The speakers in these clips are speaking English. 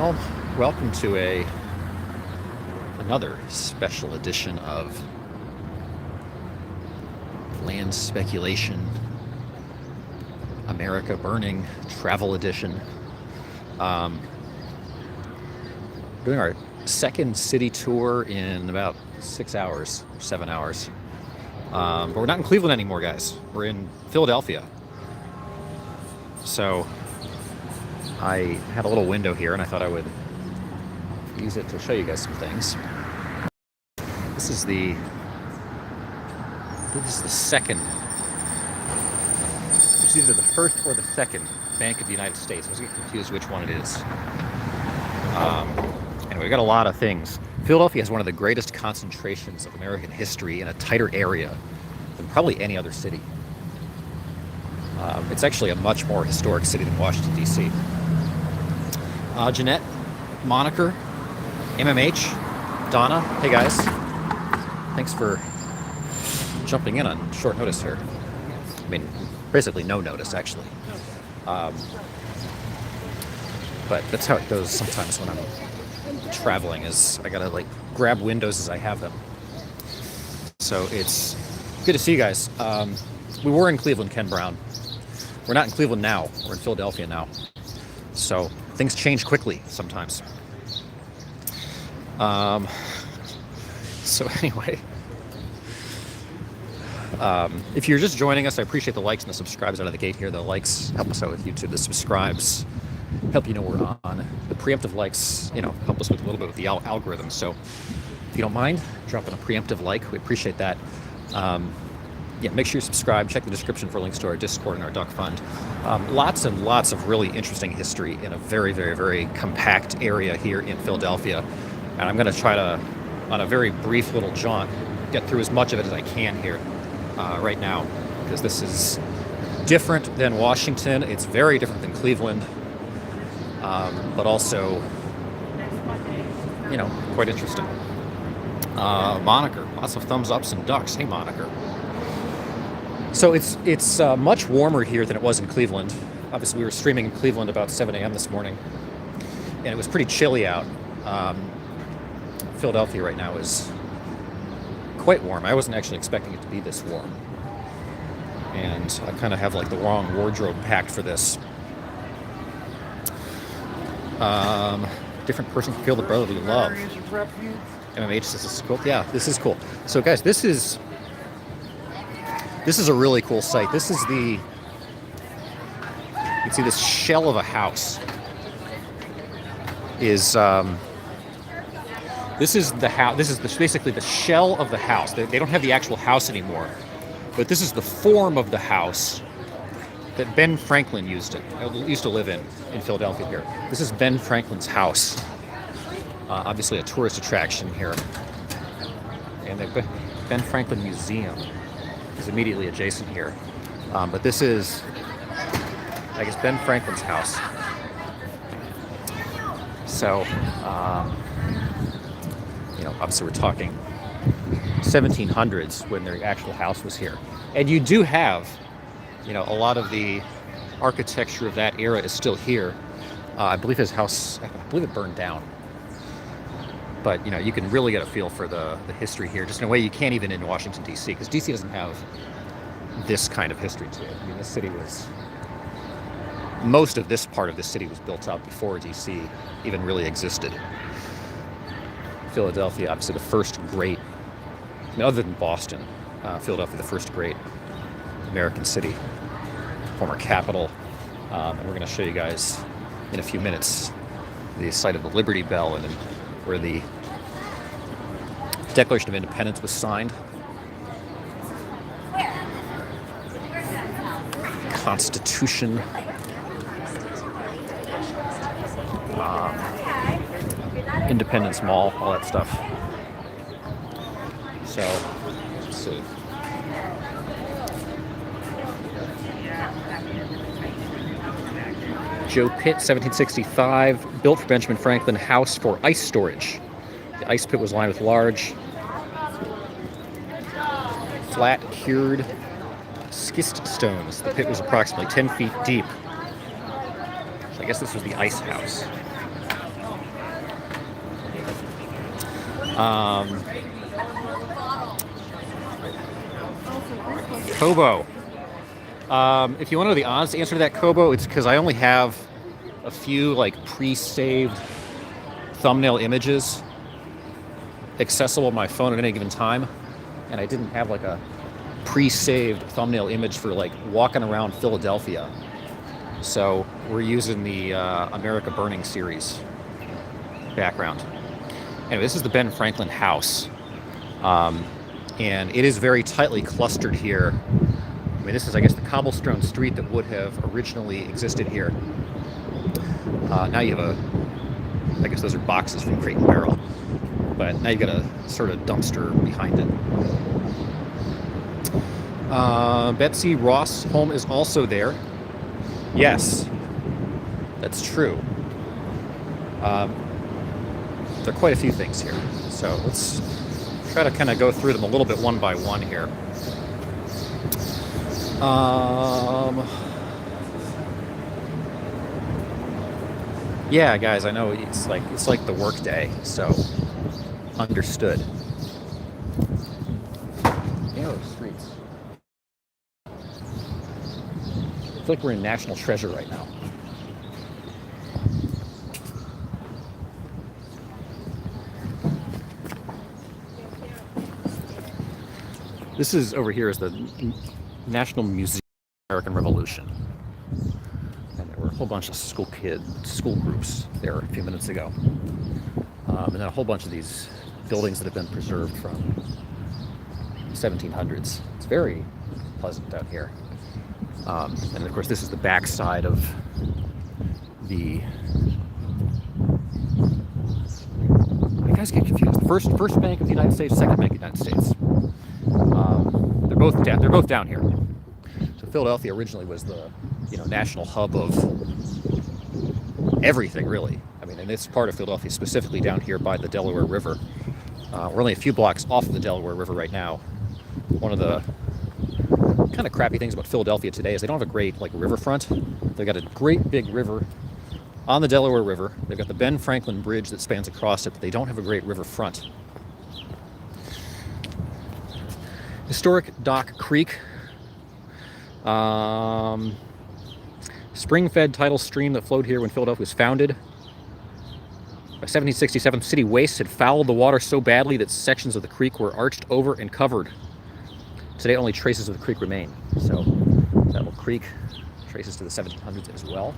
Well, welcome to another special edition of Land Speculation America Burning Travel Edition. Doing our second city tour in about 6 hours, 7 hours. But we're not in Cleveland anymore, guys. We're in Philadelphia. So I had a little window here, and I thought I would use it to show you guys some things. This is the second. It's either the first or the second Bank of the United States. I was getting confused which one it is. Anyway, we got a lot of things. Philadelphia has one of the greatest concentrations of American history in a tighter area than probably any other city. It's actually a much more historic city than Washington, D.C. Jeanette, Moniker, MMH, Donna, hey guys. Thanks for jumping in on short notice here. I mean, basically no notice, actually. But that's how it goes sometimes when I'm traveling, is I gotta like grab windows as I have them. So it's good to see you guys. We were in Cleveland, Ken Brown. We're not in Cleveland now. We're in Philadelphia now. So things change quickly sometimes. So anyway, if you're just joining us, I appreciate the likes and the subscribes out of the gate here. The likes help us out with YouTube. The subscribes help you know we're on. The preemptive likes, help us with a little bit with the algorithm. So if you don't mind dropping a preemptive like, we appreciate that. Make sure you subscribe. Check the description for links to our Discord and our Duck Fund. Lots and lots of really interesting history in a very, very, very compact area here in Philadelphia. And I'm going to try to, on a very brief little jaunt, get through as much of it as I can here right now, because this is different than Washington. It's very different than Cleveland, but also, quite interesting. Moniker, lots of thumbs ups and ducks. Hey, Moniker. So it's much warmer here than it was in Cleveland. Obviously, we were streaming in Cleveland about 7 a.m. this morning, and it was pretty chilly out. Philadelphia right now is quite warm. I wasn't actually expecting it to be this warm. And I kind of have like the wrong wardrobe packed for this. Different person can feel the brotherly love. MMH says this is cool. Yeah, this is cool. So guys, this is a really cool site. This is you can see this shell of a house is, this is the house. This is basically the shell of the house. They don't have the actual house anymore, but this is the form of the house that Ben Franklin used to live in Philadelphia here. This is Ben Franklin's house. Obviously a tourist attraction here. And the Ben Franklin Museum is immediately adjacent here. But this is, I guess, Ben Franklin's house. So, obviously we're talking 1700s when their actual house was here. And you do have, a lot of the architecture of that era is still here. I believe his house, it burned down. But, you can really get a feel for the history here, just in a way you can't even in Washington, D.C., because D.C. doesn't have this kind of history to it. I mean, most of this part of the city was built up before D.C. even really existed. Philadelphia, obviously the first great, other than Boston, Philadelphia, the first great American city, former capital. And we're going to show you guys in a few minutes the site of the Liberty Bell and where the Declaration of Independence was signed. Constitution. Independence Mall, all that stuff. So, let's see. Joe Pitt, 1765, built for Benjamin Franklin, house for ice storage. The ice pit was lined with large, flat, cured schist stones. The pit was approximately 10 feet deep. So I guess this was the ice house. Kobo. If you want to know the honest answer to that, Kobo, it's because I only have a few like pre-saved thumbnail images accessible on my phone at any given time, and I didn't have like a pre-saved thumbnail image for like walking around Philadelphia. So we're using the America Burning series background. Anyway, this is the Ben Franklin house, and it is very tightly clustered here. I mean, this is, I guess, the cobblestone street that would have originally existed here. Now you have I guess those are boxes from Crate and Barrel, but now you've got a sort of dumpster behind it. Betsy Ross' home is also there. Yes, that's true. There are quite a few things here, so let's try to kind of go through them a little bit one by one here. Yeah, guys, I know it's like the work day, so understood. Narrow streets. I feel like we're in National Treasure right now. This is over here is the National Museum of the American Revolution. And there were a whole bunch of school groups there a few minutes ago. And then a whole bunch of these buildings that have been preserved from the 1700s. It's very pleasant out here. And of course, this is the backside of the... You guys get confused. The first Bank of the United States, second Bank of the United States. They're both down here. So Philadelphia originally was the national hub of everything, really. I mean, and this part of Philadelphia specifically down here by the Delaware River. We're only a few blocks off of the Delaware River right now. One of the kind of crappy things about Philadelphia today is they don't have a great riverfront. They've got a great big river on the Delaware River. They've got the Ben Franklin Bridge that spans across it, but they don't have a great riverfront. Historic Dock Creek, spring-fed tidal stream that flowed here when Philadelphia was founded. By 1767, city wastes had fouled the water so badly that sections of the creek were arched over and covered. Today, only traces of the creek remain. So, that little creek traces to the 1700s as well.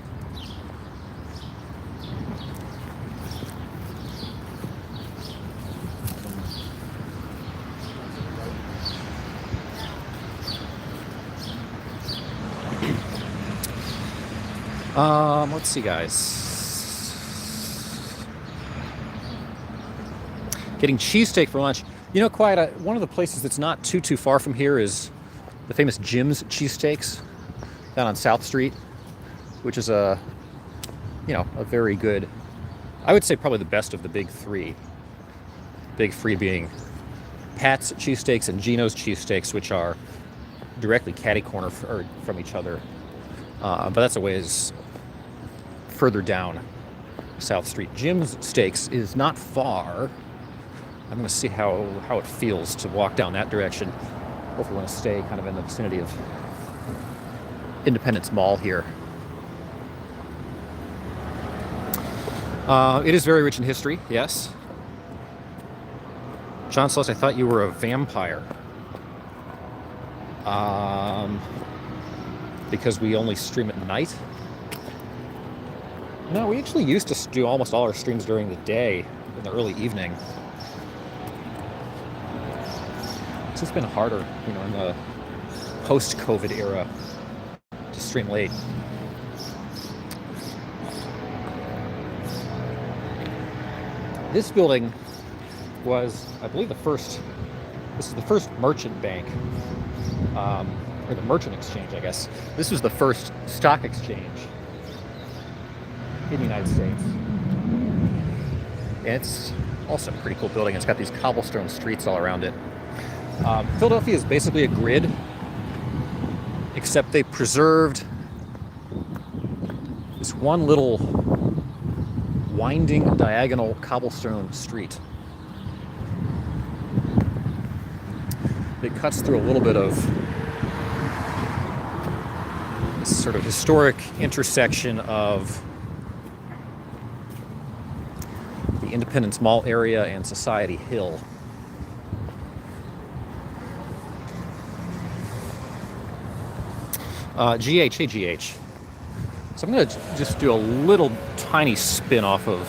Let's see, guys. Getting cheesesteak for lunch. One of the places that's not too far from here is the famous Jim's Cheesesteaks down on South Street, which is a very good, I would say probably the best of the big three. Big three being Pat's Cheesesteaks and Gino's Cheesesteaks, which are directly catty-corner from each other. But that's a ways further down South Street. Jim's Steaks is not far. I'm going to see how it feels to walk down that direction. Hopefully we want to stay kind of in the vicinity of Independence Mall here. It is very rich in history, yes. John Celeste, I thought you were a vampire. Because we only stream at night? No, we actually used to do almost all our streams during the day, in the early evening. It's just been harder, in the post-COVID era to stream late. This building was, I believe, this is the first merchant bank, or the merchant exchange, I guess. This was the first stock exchange in the United States. And it's also a pretty cool building. It's got these cobblestone streets all around it. Philadelphia is basically a grid, except they preserved this one little winding diagonal cobblestone street. that cuts through a little bit of this sort of historic intersection of the Independence Mall area and Society Hill. GH, hey GH. So I'm going to just do a little tiny spin off of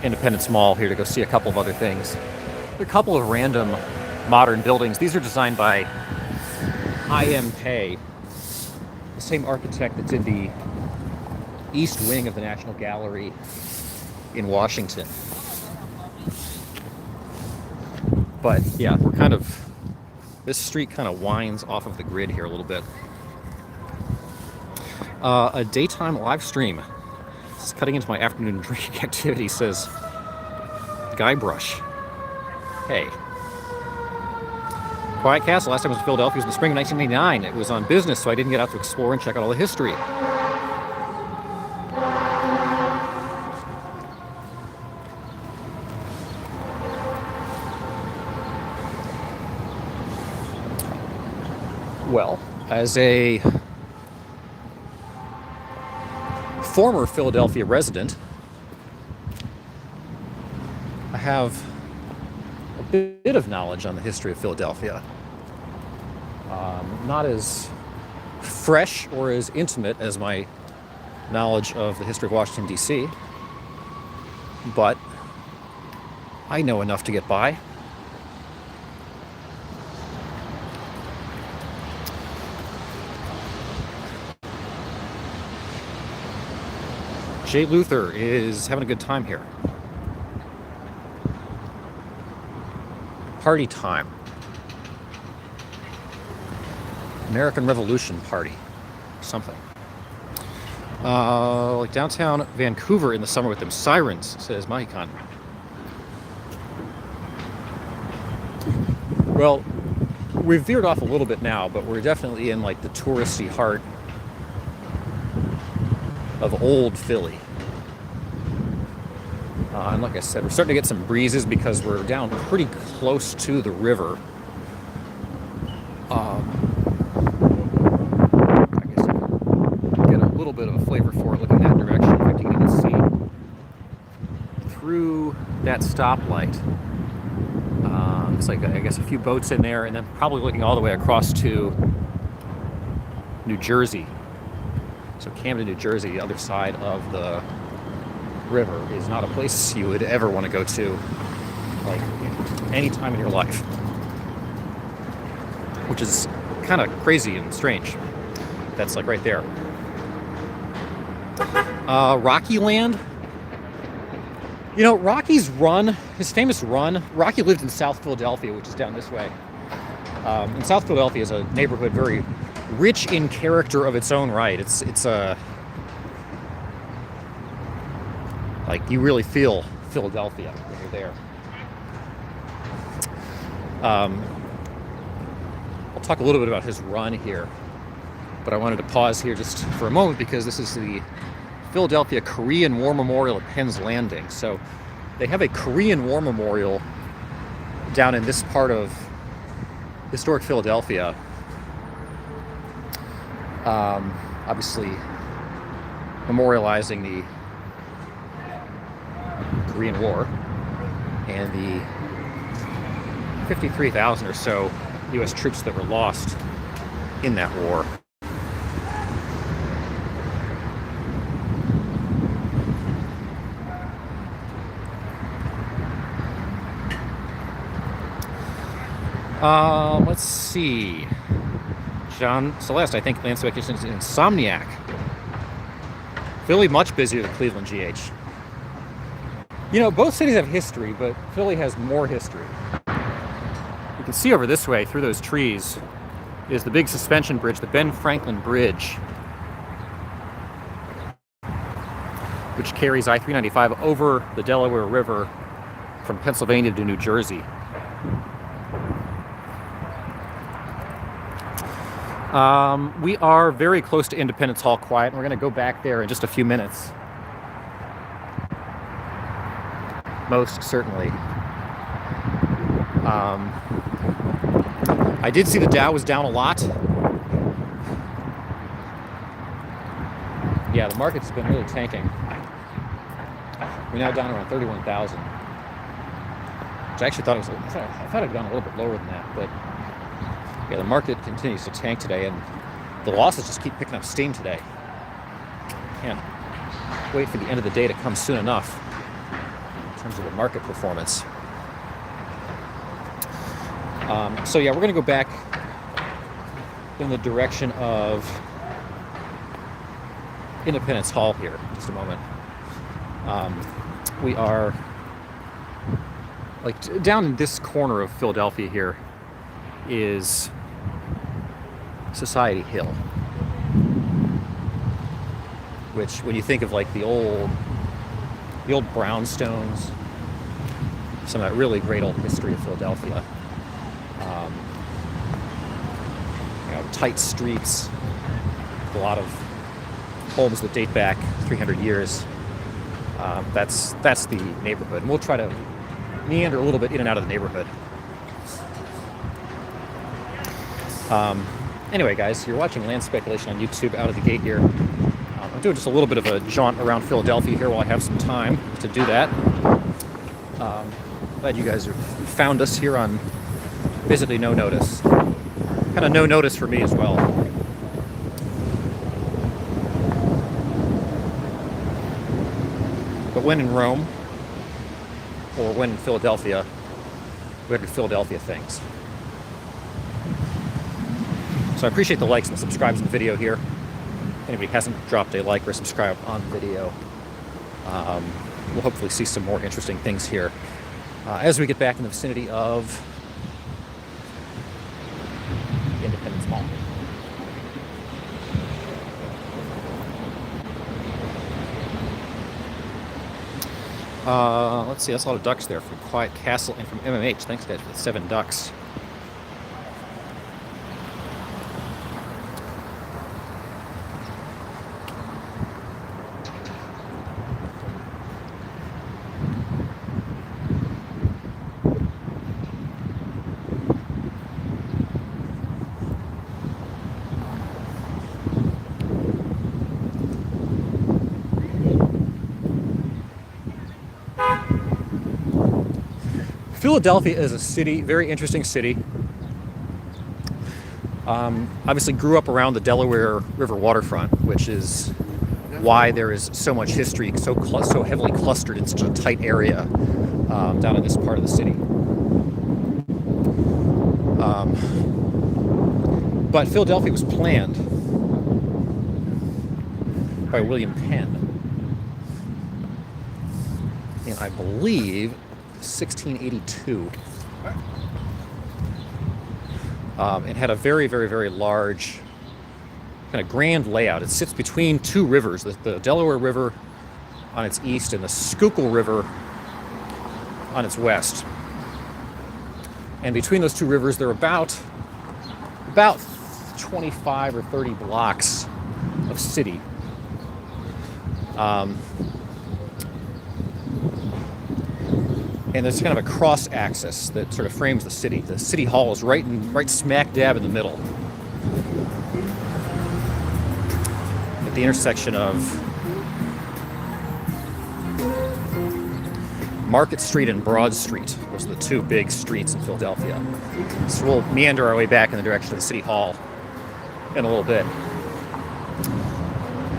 Independence Mall here to go see a couple of other things. There are a couple of random modern buildings. These are designed by I.M. Pei, the same architect that did the east wing of the National Gallery in Washington. But yeah, this street kind of winds off of the grid here a little bit. A daytime live stream. This is cutting into my afternoon drinking activity, says Guybrush. Hey. Quiet Castle, last time I was in Philadelphia was in the spring of 1989. It was on business, so I didn't get out to explore and check out all the history. Well, as a former Philadelphia resident, I have a bit of knowledge on the history of Philadelphia. Not as fresh or as intimate as my knowledge of the history of Washington, D.C., but I know enough to get by. Jay Luther is having a good time here. Party time. American Revolution party. Something. Like downtown Vancouver in the summer with them sirens, says Mahikon. Well, we've veered off a little bit now, but we're definitely in like the touristy heart of old Philly. And like I said, we're starting to get some breezes because we're down pretty close to the river. I guess you can get a little bit of a flavor for it looking that direction. In fact, you can even see through that stoplight. It's like, I guess, a few boats in there, and then probably looking all the way across to New Jersey. So Camden, New Jersey, the other side of the river, is not a place you would ever want to go to, like, any time in your life. Which is kind of crazy and strange. That's like right there. Rocky Land. You know, Rocky's run, his famous run, Rocky lived in South Philadelphia, which is down this way. And South Philadelphia is a neighborhood very rich in character of its own right. It's like you really feel Philadelphia when you're there. I'll talk a little bit about his run here, but I wanted to pause here just for a moment because this is the Philadelphia Korean War Memorial at Penn's Landing. So they have a Korean War Memorial down in this part of historic Philadelphia. Obviously memorializing the Korean War and the 53,000 or so U.S. troops that were lost in that war. Let's see. John Celeste, I think Lance Vacation is Insomniac. Philly much busier than Cleveland, GH. You know, both cities have history, but Philly has more history. You can see over this way, through those trees, is the big suspension bridge, the Ben Franklin Bridge, which carries I-395 over the Delaware River from Pennsylvania to New Jersey. We are very close to Independence Hall Quiet, and we're going to go back there in just a few minutes. Most certainly. I did see the Dow was down a lot. Yeah, the market's been really tanking. We're now down around 31,000. Which I actually thought it was. I thought it'd gone a little bit lower than that, but yeah, the market continues to tank today, and the losses just keep picking up steam today. Can't wait for the end of the day to come soon enough in terms of the market performance. So yeah, we're going to go back in the direction of Independence Hall here in just a moment. We are like down in this corner of Philadelphia here is Society Hill, which when you think of like the old brownstones, some of that really great old history of Philadelphia, tight streets, a lot of homes that date back 300 years. That's the neighborhood, and we'll try to meander a little bit in and out of the neighborhood. Anyway, guys, you're watching Land Speculation on YouTube out of the gate here. I'm doing just a little bit of a jaunt around Philadelphia here while I have some time to do that. Glad you guys have found us here on basically no notice. Kind of no notice for me as well. But when in Rome, or when in Philadelphia, we have to do Philadelphia things. So I appreciate the likes and the subscribes in the video here. If anybody hasn't dropped a like or subscribe on the video, we'll hopefully see some more interesting things here as we get back in the vicinity of Independence Hall. Let's see, that's a lot of ducks there from Quiet Castle and from MMH. Thanks, guys, for the 7 ducks. Philadelphia is a city, very interesting city. Obviously grew up around the Delaware River waterfront, which is why there is so much history, so heavily clustered in such a tight area down in this part of the city. But Philadelphia was planned by William Penn in, I believe, 1682. It had a very, very, very large, kind of grand layout. It sits between two rivers, the Delaware River on its east and the Schuylkill River on its west. And between those two rivers, there are about 25 or 30 blocks of city. And there's kind of a cross axis that sort of frames the city. The city hall is right smack dab in the middle, at the intersection of Market Street and Broad Street. Those are the two big streets in Philadelphia. So we'll meander our way back in the direction of the city hall in a little bit.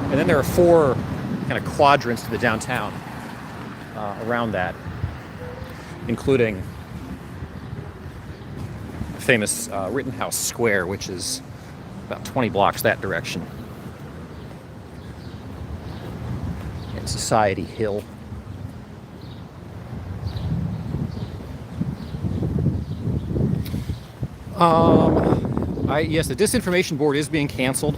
And then there are 4 kind of quadrants to the downtown around that, including the famous Rittenhouse Square, which is about 20 blocks that direction, and Society Hill. Yes, the disinformation board is being canceled.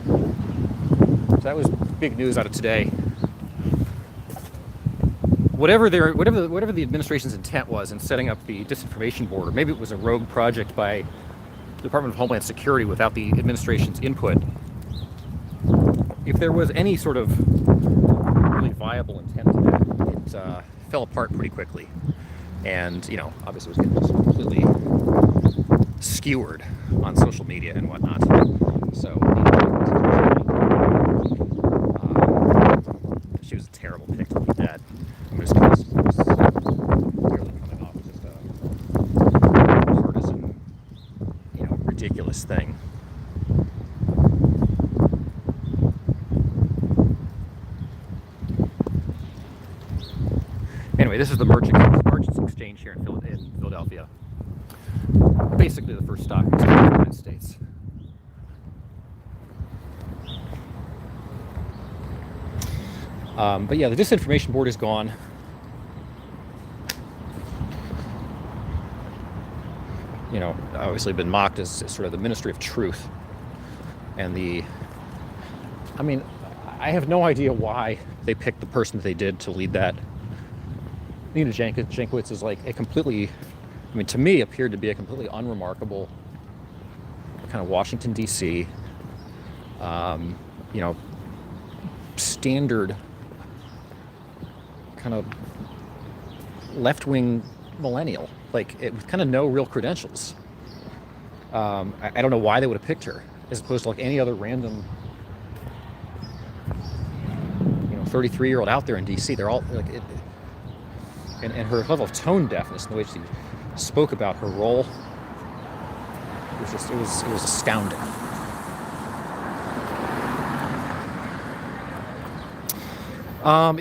So that was big news out of today. Whatever the administration's intent was in setting up the disinformation board, or maybe it was a rogue project by the Department of Homeland Security without the administration's input. If there was any sort of really viable intent to that, it fell apart pretty quickly, and obviously it was getting just completely skewered on social media and whatnot. So she was a terrible pick to lead that. I'm just clearly coming off as just a partisan, ridiculous thing. Anyway, this is the Merchants Exchange here in Philadelphia. Basically the first stock exchange in the United States. But yeah, the disinformation board is gone. Obviously been mocked as sort of the Ministry of Truth. And I have no idea why they picked the person that they did to lead that. Nina Jankowicz is like to me, appeared to be a completely unremarkable kind of Washington, D.C., standard kind of left-wing millennial, with kind of no real credentials. I don't know why they would have picked her, as opposed to any other random, 33-year-old out there in D.C. They're all and her level of tone deafness and the way she spoke about her role, it was astounding.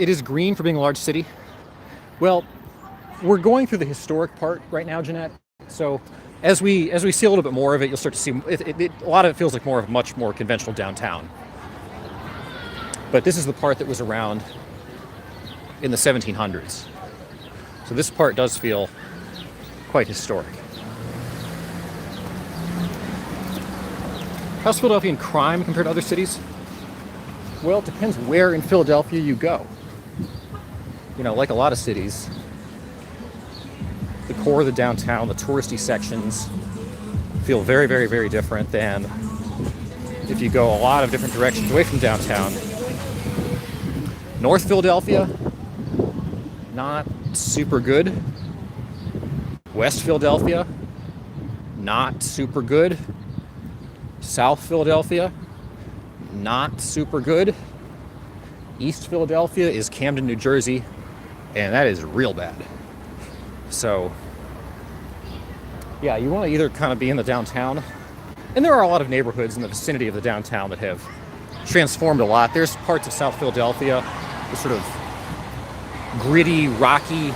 It is green for being a large city. Well, we're going through the historic part right now, Jeanette. So as we see a little bit more of it, you'll start to see a lot of it feels like much more conventional downtown. But this is the part that was around in the 1700s. So this part does feel quite historic. How's Philadelphia in crime compared to other cities? Well, it depends where in Philadelphia you go. Like a lot of cities, the core of the downtown, the touristy sections, feel very, very, very different than if you go a lot of different directions away from downtown. North Philadelphia, not super good. West Philadelphia, not super good. South Philadelphia, not super good. East Philadelphia is Camden, New Jersey, and that is real bad. So, yeah, you want to either kind of be in the downtown, and there are a lot of neighborhoods in the vicinity of the downtown that have transformed a lot. There's parts of South Philadelphia, the sort of gritty, rocky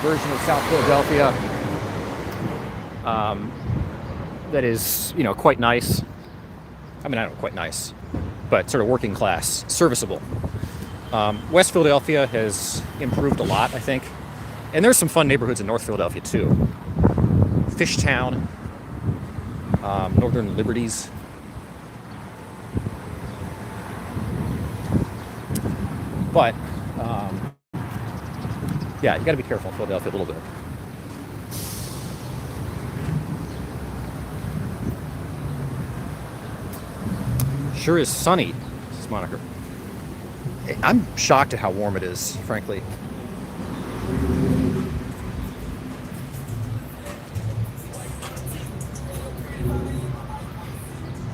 version of South Philadelphia that is, quite nice. I don't know, quite nice, but sort of working class, serviceable. West Philadelphia has improved a lot, I think. And there's some fun neighborhoods in North Philadelphia, too. Fishtown, Northern Liberties. But, yeah, you got to be careful in Philadelphia a little bit. Sure is sunny, says Moniker. I'm shocked at how warm it is, frankly.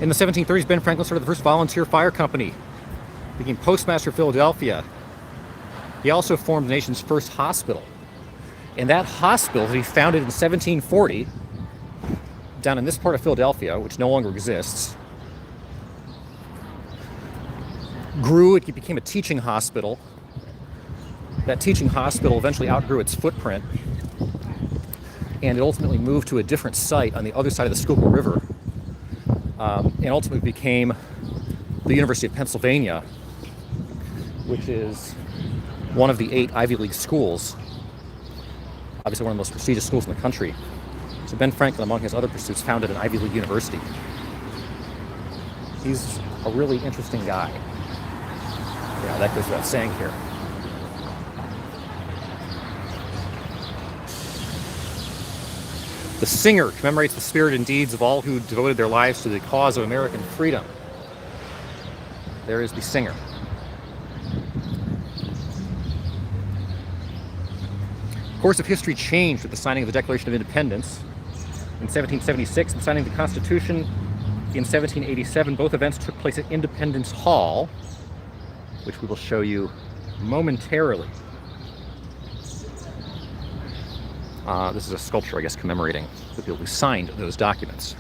In the 1730s, Ben Franklin started the first volunteer fire company, became postmaster of Philadelphia. He also formed the nation's first hospital. And that hospital that he founded in 1740, down in this part of Philadelphia, which no longer exists, grew. It became a teaching hospital. That teaching hospital eventually outgrew its footprint, and it ultimately moved to a different site on the other side of the Schuylkill River, and ultimately became the University of Pennsylvania, which is one of the 8 Ivy League schools, obviously one of the most prestigious schools in the country. So Ben Franklin, among his other pursuits, founded an Ivy League university. He's a really interesting guy. Yeah, that goes without saying here. The Singer commemorates the spirit and deeds of all who devoted their lives to the cause of American freedom. There is the Singer. The course of history changed with the signing of the Declaration of Independence. in 1776 and signing the Constitution in 1787. Both events took place at Independence Hall, which we will show you momentarily. This is a sculpture, I guess, commemorating the people who signed those documents.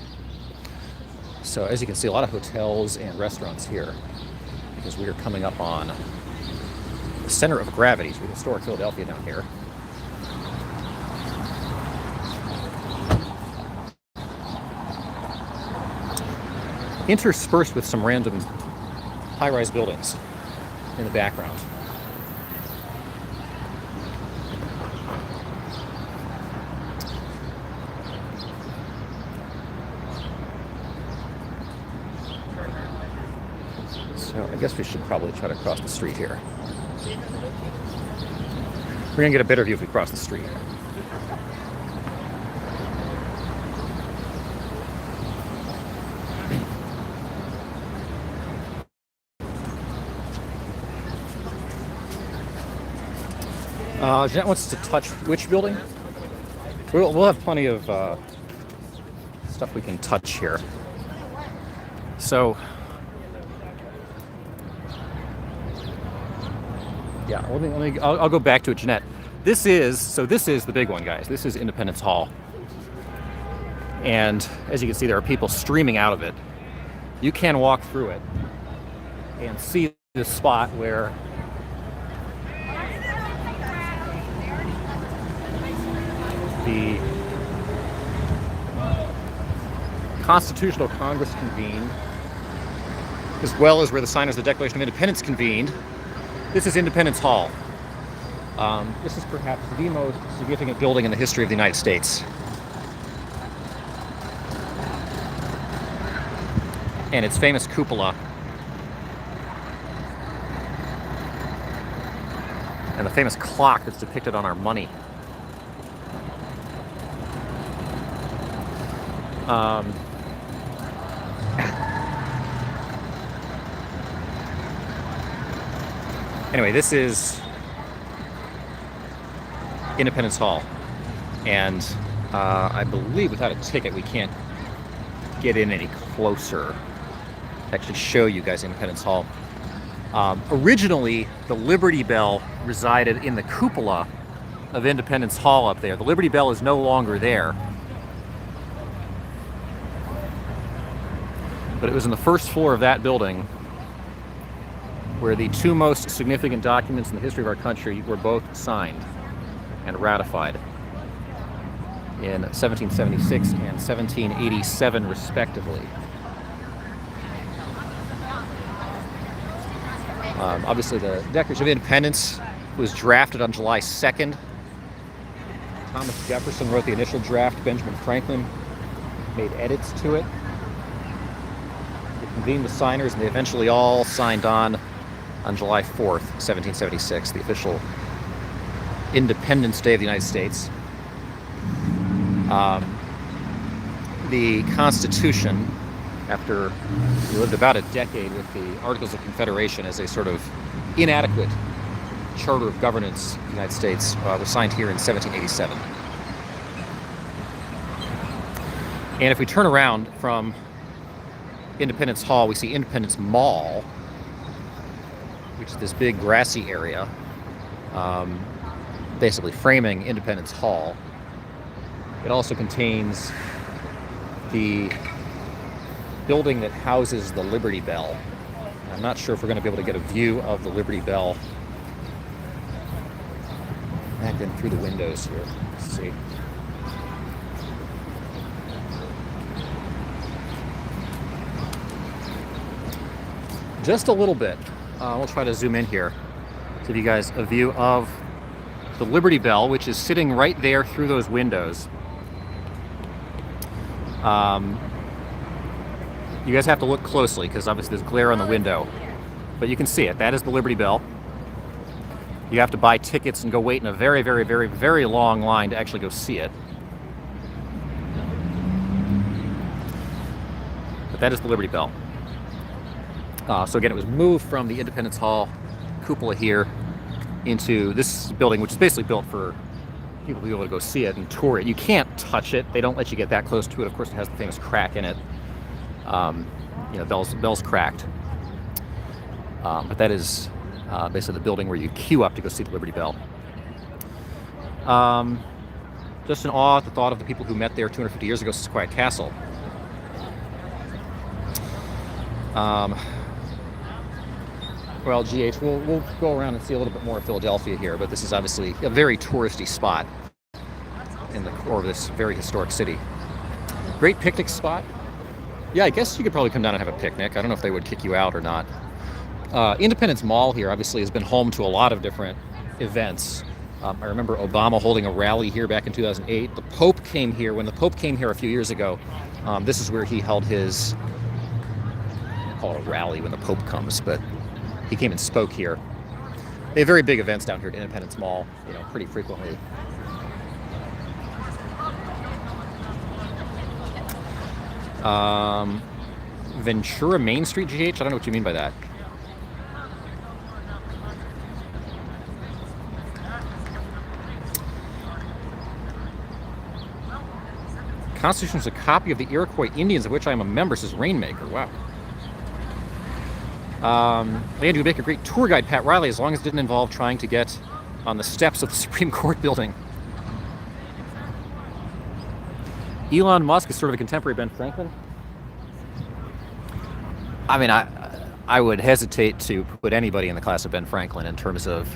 So as you can see, a lot of hotels and restaurants here, because we are coming up on the center of gravity to historic Philadelphia down here. Interspersed with some random high-rise buildings in the background. So I guess we should probably try to cross the street here. We're going to get a better view if we cross the street. Jeanette wants to touch which building? We'll have plenty of stuff we can touch here. So, yeah, I'll go back to it, Jeanette. This is the big one, guys. This is Independence Hall. And as you can see, there are people streaming out of it. You can walk through it and see this spot where the Constitutional Congress convened, as well as where the signers of the Declaration of Independence convened. This is Independence Hall. This is perhaps the most significant building in the history of the United States. And its famous cupola. And the famous clock that's depicted on our money. Anyway, this is Independence Hall, and I believe without a ticket we can't get in any closer to actually show you guys Independence Hall. Originally, the Liberty Bell resided in the cupola of Independence Hall up there. The Liberty Bell is no longer there, but it was in the first floor of that building where the two most significant documents in the history of our country were both signed and ratified in 1776 and 1787, respectively. Obviously, the Declaration of Independence was drafted on July 2nd. Thomas Jefferson wrote the initial draft. Benjamin Franklin made edits to it. They convened the signers, and they eventually all signed on July 4th, 1776, the official Independence Day of the United States. The Constitution, after we lived about a decade with the Articles of Confederation as a sort of inadequate charter of governance of the United States, was signed here in 1787. And if we turn around from Independence Hall, we see Independence Mall, which is this big grassy area, basically framing Independence Hall. It also contains the building that houses the Liberty Bell. I'm not sure if we're going to be able to get a view of the Liberty Bell back in through the windows here. Let's see. Just a little bit. We'll try to zoom in here to give you guys a view of the Liberty Bell, which is sitting right there through those windows. You guys have to look closely because obviously there's glare on the window, but you can see it. That is the Liberty Bell. You have to buy tickets and go wait in a very, very, very, very long line to actually go see it. But that is the Liberty Bell. So again, it was moved from the Independence Hall cupola here into this building, which is basically built for people will be able to go see it and tour it. You can't touch it. They don't let you get that close to it. Of course, it has the famous crack in it. Bell's cracked. But that is basically the building where you queue up to go see the Liberty Bell. Just in awe at the thought of the people who met there 250 years ago, Sequoia Castle. Well, GH, we'll go around and see a little bit more of Philadelphia here, but this is obviously a very touristy spot in the core of this very historic city. Great picnic spot. Yeah, I guess you could probably come down and have a picnic. I don't know if they would kick you out or not. Independence Mall here obviously has been home to a lot of different events. I remember Obama holding a rally here back in 2008. The Pope came here. When the Pope came here a few years ago, this is where he held his, I call it a rally when the Pope comes, but he came and spoke here. They have very big events down here at Independence Mall, pretty frequently. Ventura Main Street, GH? I don't know what you mean by that. Constitution is a copy of the Iroquois Indians, of which I am a member, says Rainmaker. Wow. They had to make a great tour guide, Pat Riley, as long as it didn't involve trying to get on the steps of the Supreme Court building. Elon Musk is sort of a contemporary Ben Franklin. I mean, I would hesitate to put anybody in the class of Ben Franklin in terms of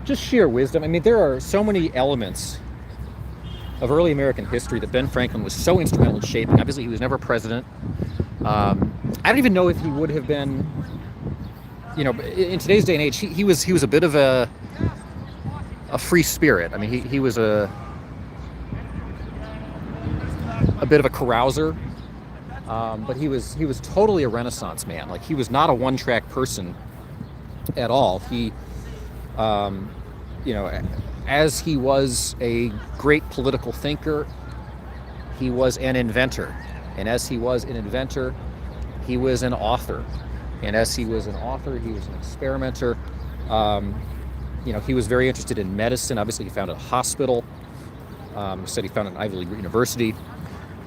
just sheer wisdom. I mean, there are so many elements of early American history that Ben Franklin was so instrumental in shaping. Obviously, he was never president. I don't even know if he would have been, in today's day and age, he was a bit of a free spirit. I mean, he was a bit of a carouser, but he was totally a Renaissance man. Like, he was not a one-track person at all. He, as he was a great political thinker, he was an inventor. And as he was an inventor, he was an author. And as he was an author, he was an experimenter. He was very interested in medicine. Obviously, he founded a hospital. Said he founded an Ivy League university.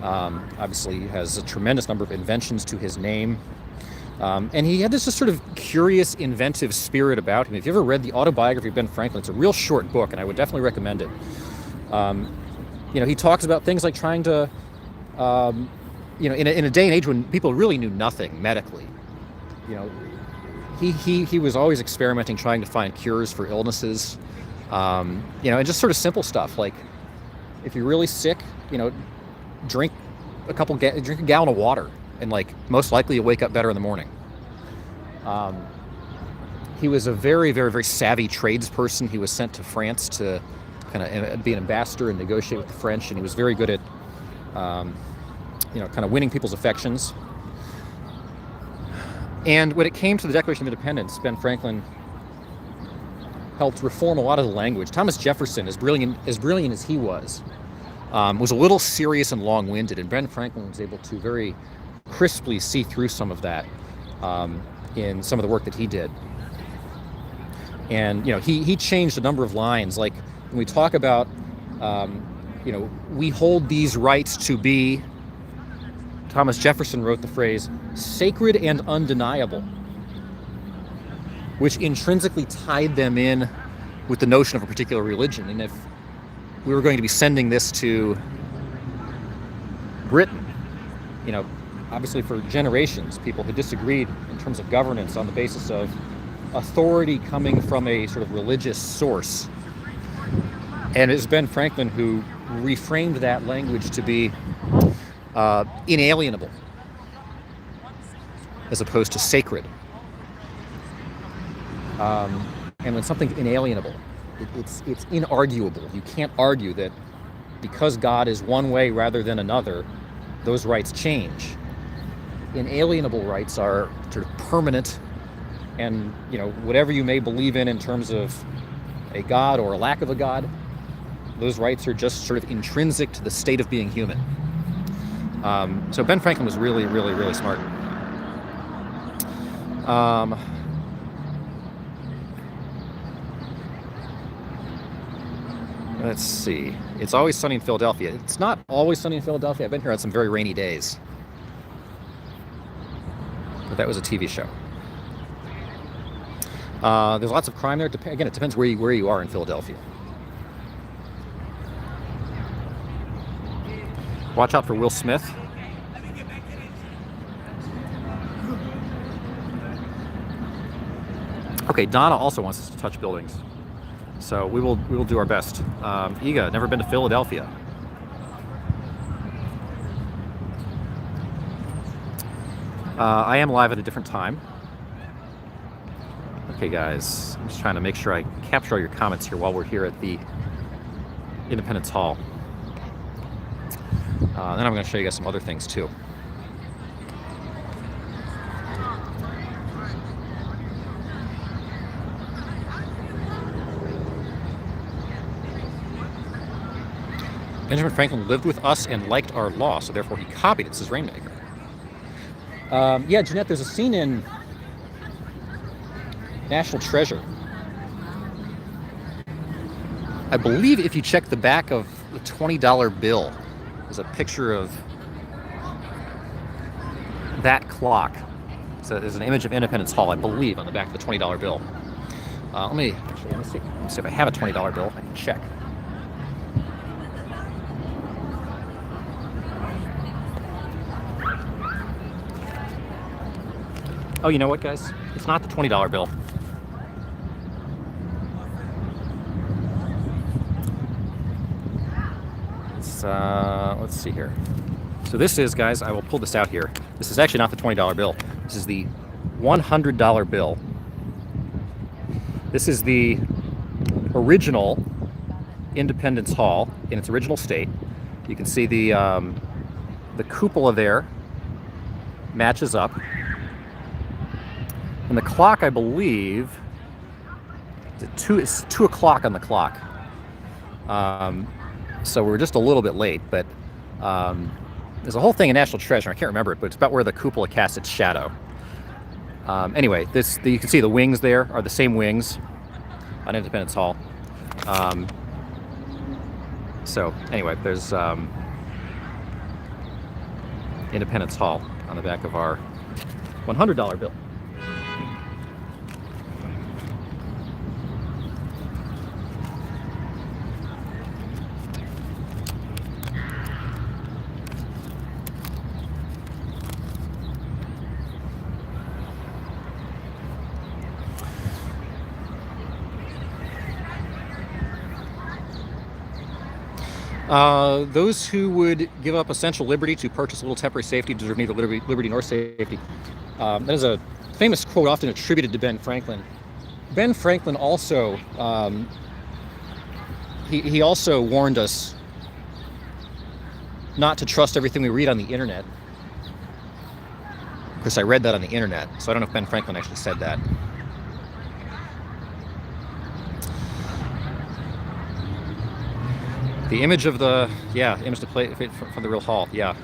Obviously, he has a tremendous number of inventions to his name. And he had this just sort of curious, inventive spirit about him. If you ever read the autobiography of Ben Franklin, it's a real short book, and I would definitely recommend it. He talks about things like trying to, in a day and age when people really knew nothing medically, he was always experimenting, trying to find cures for illnesses, and just sort of simple stuff like, if you're really sick, drink a gallon of water. And most likely you'll wake up better in the morning. He was a very, very, very savvy tradesperson. He was sent to France to kind of be an ambassador and negotiate with the French, and he was very good at, kind of winning people's affections. And when it came to the Declaration of Independence, Ben Franklin helped reform a lot of the language. Thomas Jefferson, as brilliant as he was a little serious and long-winded, and Ben Franklin was able to very crisply see through some of that in some of the work that he did. And he changed a number of lines, like when we talk about we hold these rights to be, Thomas Jefferson wrote the phrase sacred and undeniable, which intrinsically tied them in with the notion of a particular religion. And if we were going to be sending this to Britain, obviously for generations, people had disagreed in terms of governance on the basis of authority coming from a sort of religious source. And it's Ben Franklin who reframed that language to be inalienable as opposed to sacred. And when something's inalienable, it's inarguable. You can't argue that because God is one way rather than another, those rights change. Inalienable rights are sort of permanent, and whatever you may believe in terms of a God or a lack of a God, those rights are just sort of intrinsic to the state of being human. So Ben Franklin was really, really, really smart. Let's see. It's Always Sunny in Philadelphia. It's not always sunny in Philadelphia. I've been here on some very rainy days. But that was a TV show. There's lots of crime there. Again, it depends where you are in Philadelphia. Watch out for Will Smith. Okay, Donna also wants us to touch buildings. So we will do our best. Iga, never been to Philadelphia. I am live at a different time. Okay, guys, I'm just trying to make sure I capture all your comments here while we're here at the Independence Hall. Then I'm going to show you guys some other things too. Benjamin Franklin lived with us and liked our law, so therefore he copied it, says Rainmaker. Yeah, Jeanette, there's a scene in National Treasure. I believe if you check the back of the $20 bill, there's a picture of that clock. So there's an image of Independence Hall, I believe, on the back of the $20 bill. Let me see if I have a $20 bill. I can check. Oh, you know what, guys? It's not the $20 bill. It's, let's see here. So this is, guys, I will pull this out here. This is actually not the $20 bill. This is the $100 bill. This is the original Independence Hall in its original state. You can see the cupola there matches up. And the clock, I believe, it's 2 o'clock on the clock. So we're just a little bit late, but there's a whole thing in National Treasure. I can't remember it, but it's about where the cupola casts its shadow. Anyway, you can see the wings there are the same wings on Independence Hall. So anyway, there's Independence Hall on the back of our $100 bill. Those who would give up essential liberty to purchase a little temporary safety deserve neither liberty nor safety. That is a famous quote often attributed to Ben Franklin. Ben Franklin also, he also warned us not to trust everything we read on the internet. Of course, I read that on the internet, so I don't know if Ben Franklin actually said that. The image of the, image to play from the real hall, yeah.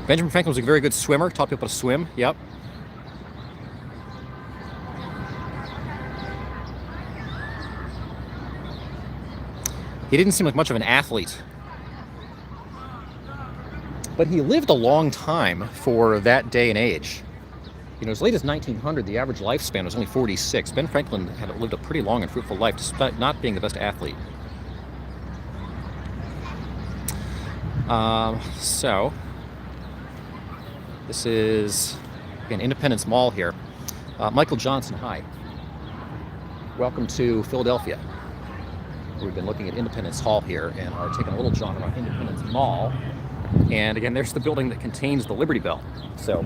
Benjamin Franklin was a very good swimmer, taught people to swim, yep. He didn't seem like much of an athlete. But he lived a long time for that day and age. You know, as late as 1900, the average lifespan was only 46. Ben Franklin had lived a pretty long and fruitful life, despite not being the best athlete. So, this is, again, Independence Mall here. Michael Johnson, hi. Welcome to Philadelphia. We've been looking at Independence Hall here and are taking a little jaunt around Independence Mall. And again, there's the building that contains the Liberty Bell. So,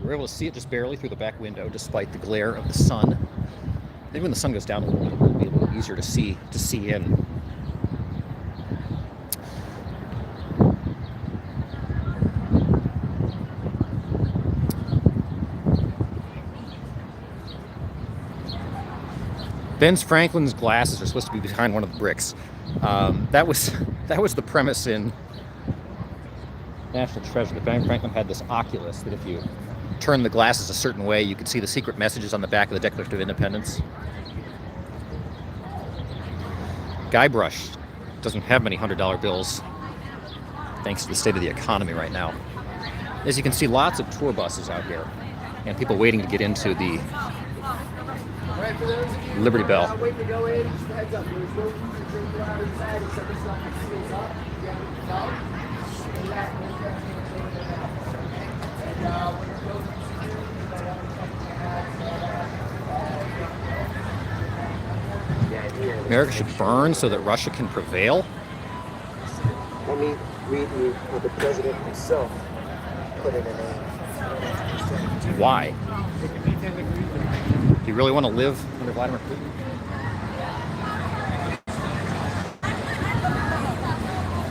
we're able to see it just barely through the back window, despite the glare of the sun. Maybe when the sun goes down a little bit, it'll be a little easier to see in. Ben Franklin's glasses are supposed to be behind one of the bricks. That was the premise in National Treasure. That Ben Franklin had this Oculus that if you turn the glasses a certain way, you can see the secret messages on the back of the Declaration of Independence. Guybrush doesn't have many $100 bills, thanks to the state of the economy right now. As you can see, lots of tour buses out here, and people waiting to get into the Liberty Bell. America should burn so that Russia can prevail. Let me read you what the president himself put in a name. Why? Do you really want to live under Vladimir Putin?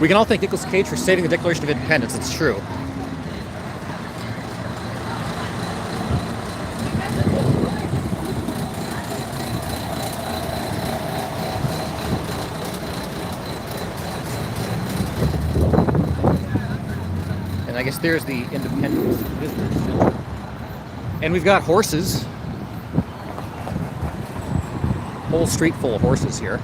We can all thank Nicolas Cage for saving the Declaration of Independence. It's true. And I guess there's the Independence Visitor Center. And we've got horses. Whole street full of horses here.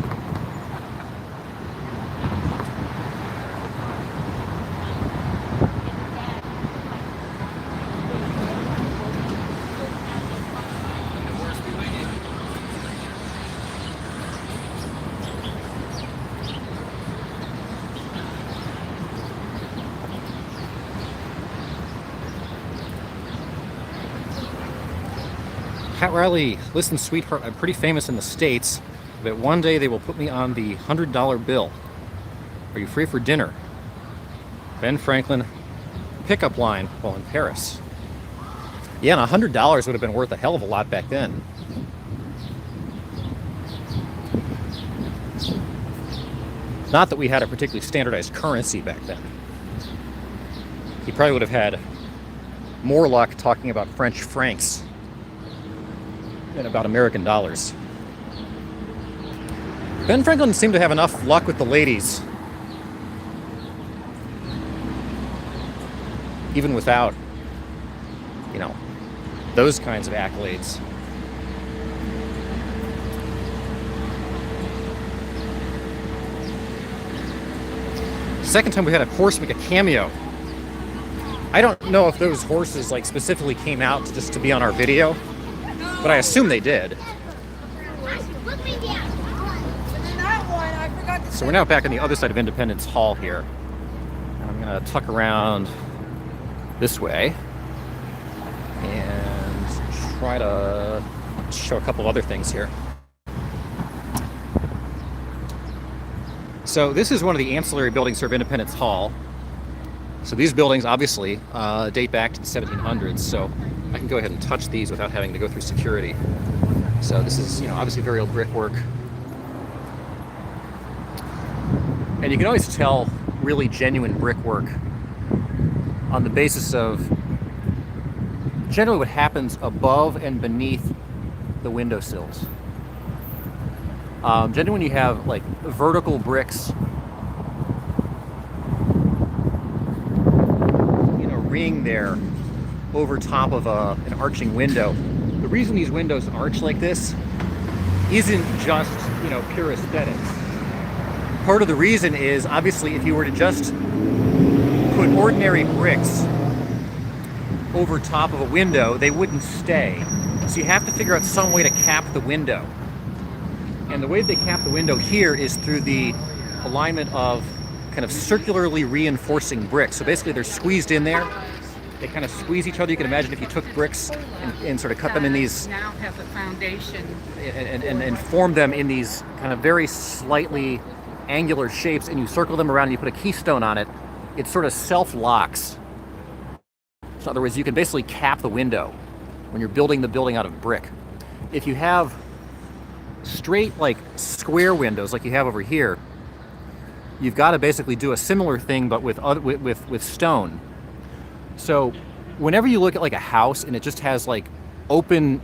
Pat Riley, listen, sweetheart, I'm pretty famous in the States, but one day they will put me on the $100 bill. Are you free for dinner? Ben Franklin, pickup line while in Paris. Yeah, and $100 would have been worth a hell of a lot back then. Not that we had a particularly standardized currency back then. He probably would have had more luck talking about French francs than about American dollars. Ben Franklin seemed to have enough luck with the ladies, even without, those kinds of accolades. Second time we had a horse make a cameo. I don't know if those horses specifically came out just to be on our video, but I assume they did. So we're now back on the other side of Independence Hall here. And I'm going to tuck around this way and try to show a couple other things here. So this is one of the ancillary buildings of Independence Hall. So these buildings obviously date back to the 1700s, so I can go ahead and touch these without having to go through security. So this is, obviously very old brickwork. And you can always tell really genuine brickwork on the basis of generally what happens above and beneath the windowsills. Generally when you have vertical bricks, ring there over top of an arching window. The reason these windows arch like this isn't just, pure aesthetics. Part of the reason is, obviously, if you were to just put ordinary bricks over top of a window, they wouldn't stay. So you have to figure out some way to cap the window. And the way they cap the window here is through the alignment of kind of circularly reinforcing bricks. So basically they're squeezed in there. They kind of squeeze each other. You can imagine if you took bricks and sort of cut them in these, now have a foundation, and form them in these kind of very slightly angular shapes, and you circle them around and you put a keystone on it, it sort of self-locks. So in other words, you can basically cap the window when you're building the building out of brick. If you have straight square windows like you have over here, you've got to basically do a similar thing but with stone. So whenever you look at a house and it just has open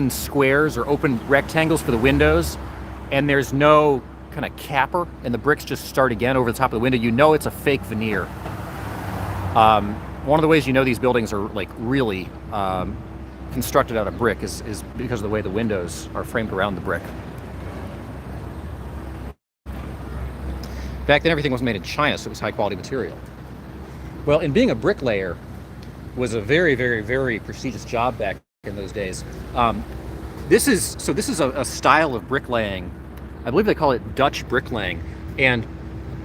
squares or open rectangles for the windows, and there's no kind of capper and the bricks just start again over the top of the window, it's a fake veneer. one of the ways you know these buildings are like really constructed out of brick is because of the way the windows are framed around the brick. Back then, everything was made in China, so it was high quality material. Well, in being a bricklayer was a very, very, very prestigious job back in those days. This is a style of bricklaying. I believe they call it Dutch bricklaying. And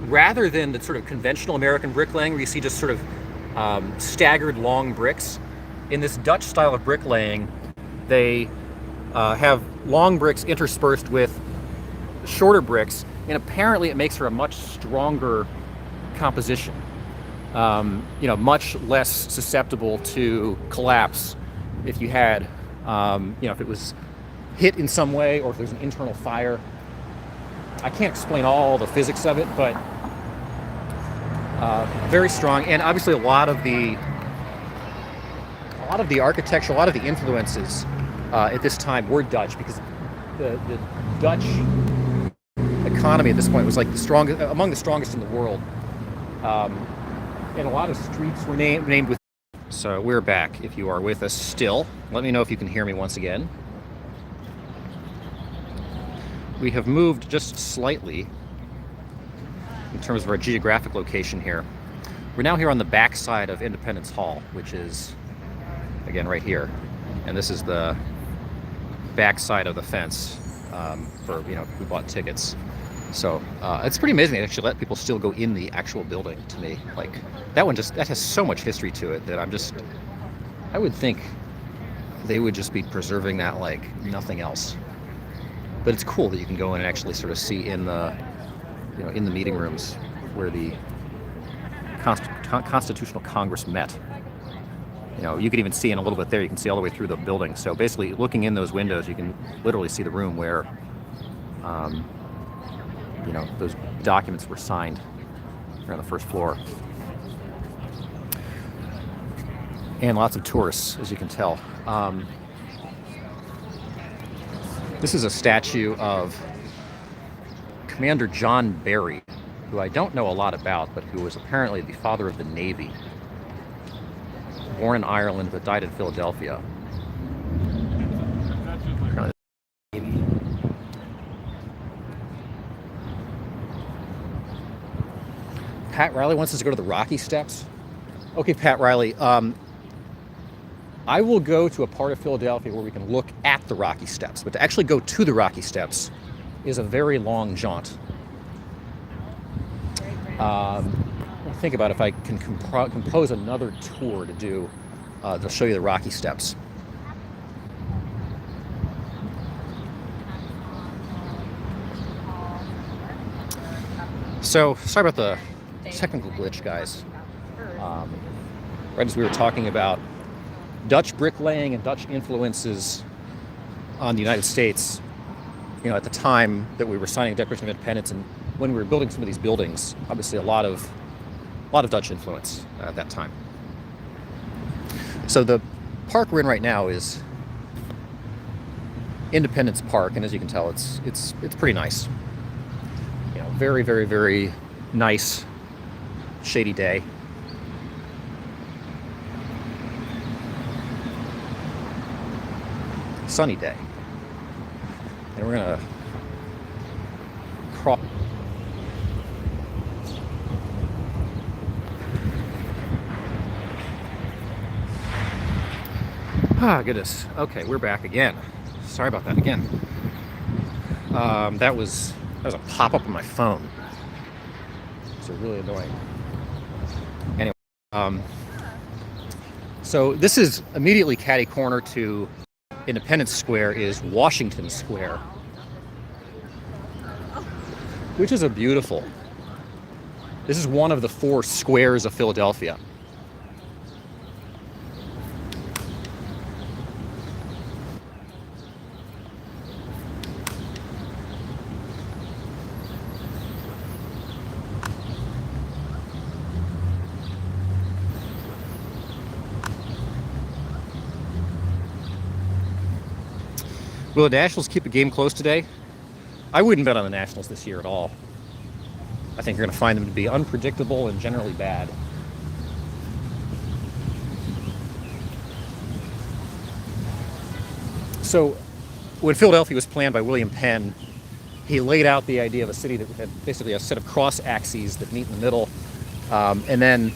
rather than the sort of conventional American bricklaying where you see just sort of staggered long bricks, in this Dutch style of bricklaying, they have long bricks interspersed with shorter bricks, and apparently it makes for a much stronger composition. Much less susceptible to collapse if you had, if it was hit in some way or if there's an internal fire. I can't explain all the physics of it, but very strong. And obviously a lot of the architecture, a lot of the influences at this time were Dutch, because the Dutch economy at this point was like among the strongest in the world. And a lot of streets were named with. So we're back. If you are with us still, let me know if you can hear me once again. We have moved just slightly in terms of our geographic location here. We're now here on the back side of Independence Hall, which is, again, right here. And this is the back side of the fence for, if we bought tickets. So it's pretty amazing they actually let people still go in the actual building, to me. Like, that has so much history to it that I would think they would just be preserving that like nothing else. But it's cool that you can go in and actually sort of see in the meeting rooms where the Constitutional Congress met. You can even see in a little bit there, you can see all the way through the building. So basically, looking in those windows, you can literally see the room where those documents were signed on the first floor. And lots of tourists, as you can tell. This is a statue of Commander John Barry, who I don't know a lot about, but who was apparently the father of the Navy. Born in Ireland, but died in Philadelphia. Pat Riley wants us to go to the Rocky Steps. Okay, Pat Riley, I will go to a part of Philadelphia where we can look at the Rocky Steps, but to actually go to the Rocky Steps is a very long jaunt. Think about if I can compose another tour to do to show you the Rocky Steps. So, sorry about the technical glitch, guys. Right as we were talking about Dutch bricklaying and Dutch influences on the United States, at the time that we were signing the Declaration of Independence and when we were building some of these buildings, obviously a lot of Dutch influence at that time. So the park we're in right now is Independence Park, and as you can tell, it's pretty nice. Very, very, very nice, shady day. Sunny day. And we're gonna cross. Ah, goodness. Okay, we're back again. Sorry about that again. That was a pop-up on my phone. It's really annoying. Anyway, so this is immediately catty corner to Independence Square is Washington Square, which is this is one of the 4 squares of Philadelphia. Will the Nationals keep a game close today? I wouldn't bet on the Nationals this year at all. I think you're going to find them to be unpredictable and generally bad. So when Philadelphia was planned by William Penn, he laid out the idea of a city that had basically a set of cross axes that meet in the middle, and then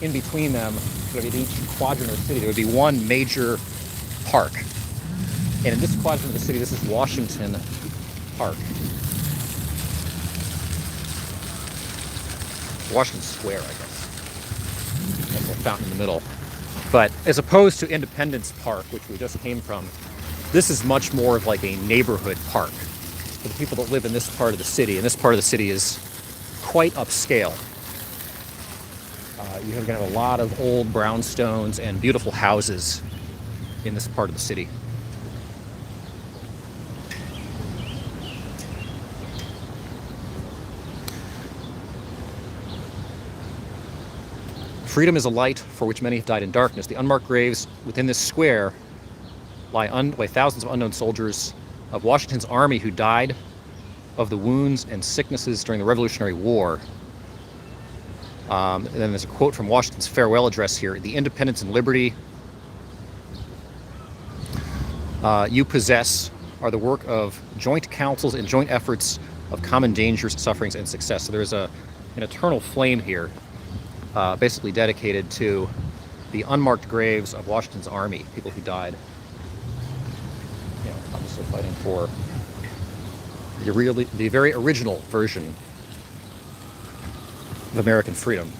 in between them, in each quadrant of the city, there would be one major park. And in this quadrant of the city, this is Washington Park. Washington Square, I guess. That's a fountain in the middle. But as opposed to Independence Park, which we just came from, this is much more of like a neighborhood park for the people that live in this part of the city. And this part of the city is quite upscale. You're going to have a lot of old brownstones and beautiful houses in this part of the city. Freedom is a light for which many have died in darkness. The unmarked graves within this square lie thousands of unknown soldiers of Washington's army who died of the wounds and sicknesses during the Revolutionary War. And then there's a quote from Washington's farewell address here. The independence and liberty you possess are the work of joint councils and joint efforts of common dangers, sufferings, and success. So there's an eternal flame here, basically dedicated to the unmarked graves of Washington's army, people who died, obviously fighting for the very original version of American freedom.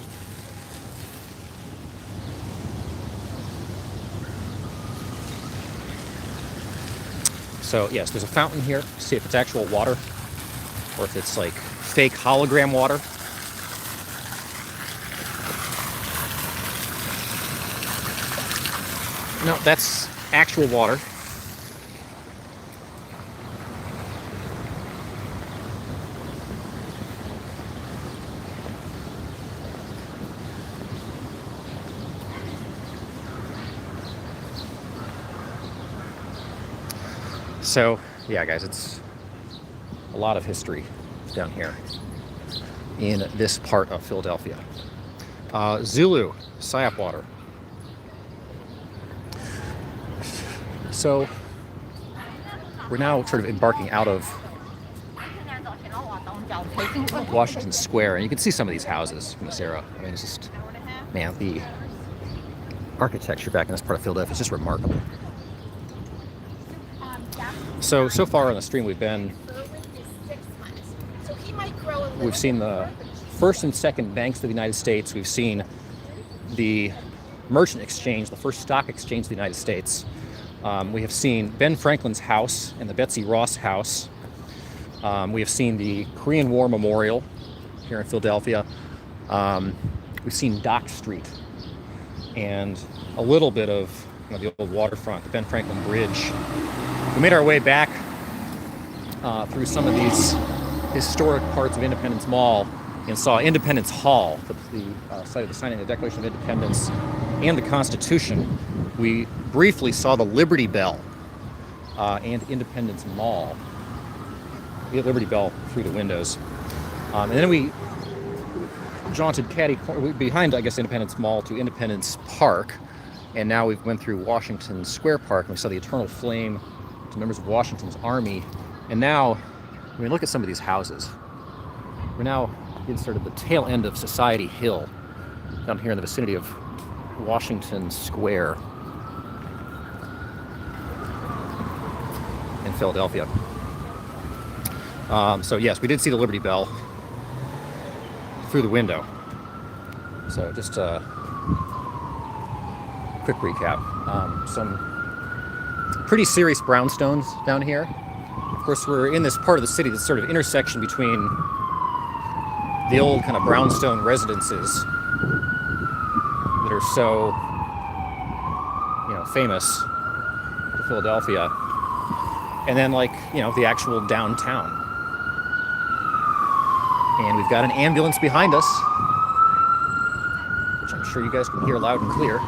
So yes, there's a fountain here. See if it's actual water or if it's like fake hologram water. No, that's actual water. So, yeah, guys, it's a lot of history down here in this part of Philadelphia. Zulu, Siap water. So, we're now sort of embarking out of Washington Square, and you can see some of these houses from this era. I mean, it's just, man, the architecture back in this part of Philadelphia is just remarkable. So far on the stream we've seen the first and second banks of the United States. We've seen the merchant exchange, the first stock exchange of the United States. We have seen Ben Franklin's house and the Betsy Ross house. We have seen the Korean War Memorial here in Philadelphia. We've seen Dock Street and a little bit of the old waterfront, the Ben Franklin Bridge. We made our way back through some of these historic parts of Independence Mall and saw Independence Hall, the site of the signing of the Declaration of Independence and the Constitution. We briefly saw the Liberty Bell and Independence Mall. The Liberty Bell through the windows. And then we jaunted behind, I guess, Independence Mall to Independence Park. And now we've went through Washington Square Park and we saw the eternal flame to members of Washington's army. And now, when we look at some of these houses, we're now in sort of the tail end of Society Hill, down here in the vicinity of Washington Square in Philadelphia. So yes, we did see the Liberty Bell through the window. So just a quick recap. Some pretty serious brownstones down here. Of course, we're in this part of the city that's sort of intersection between the old kind of brownstone residences that are so, famous to Philadelphia, and then the actual downtown. And we've got an ambulance behind us, which I'm sure you guys can hear loud and clear.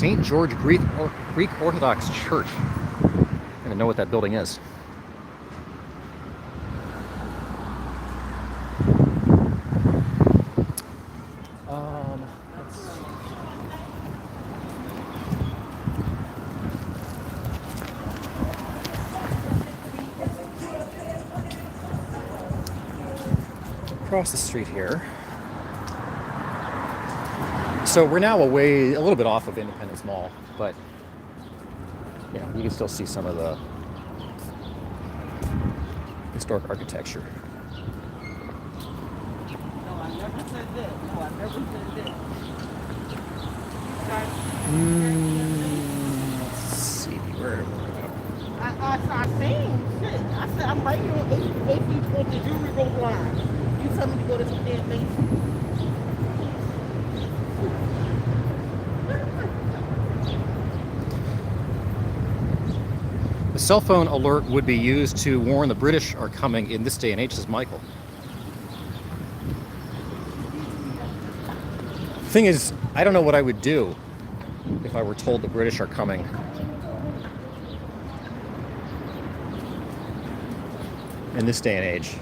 St. George Greek Orthodox Church. I don't even know what that building is. Let's see. Across the street here. So we're now a little bit off of Independence Mall, but you know, you can still see some of the historic architecture. No, I never said that. No, I never said that. Let's see, where do we go? I seen shit. I said I'm right here on 8 feet on the jewelry road line. You tell me to go to some damn things. The cell phone alert would be used to warn the British are coming in this day and age, says Michael. Thing is, I don't know what I would do if I were told the British are coming. In this day and age.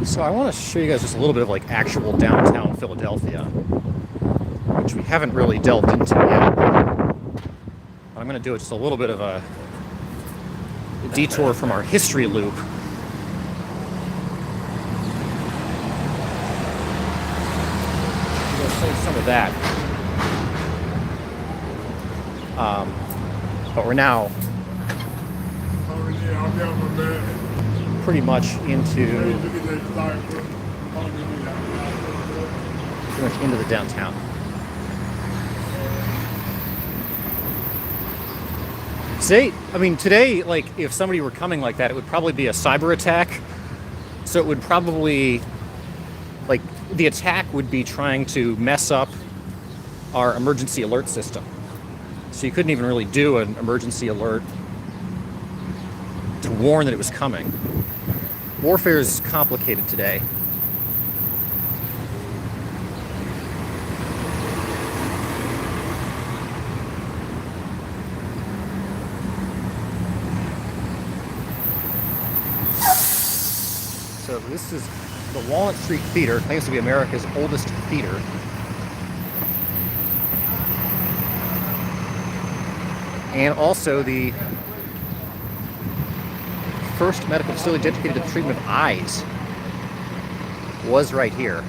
So I want to show you guys just a little bit of like actual downtown Philadelphia, which we haven't really delved into yet. But I'm going to do just a little bit of a detour from our history loop. We'll say some of that. But we're now pretty much into the downtown. Today, like, if somebody were coming like that, it would probably be a cyber attack. So it would probably, like, the attack would be trying to mess up our emergency alert system. So you couldn't even really do an emergency alert to warn that it was coming. Warfare is complicated today. So this is the Walnut Street Theater, claims to be America's oldest theater. And also the first medical facility dedicated to the treatment of eyes was right here,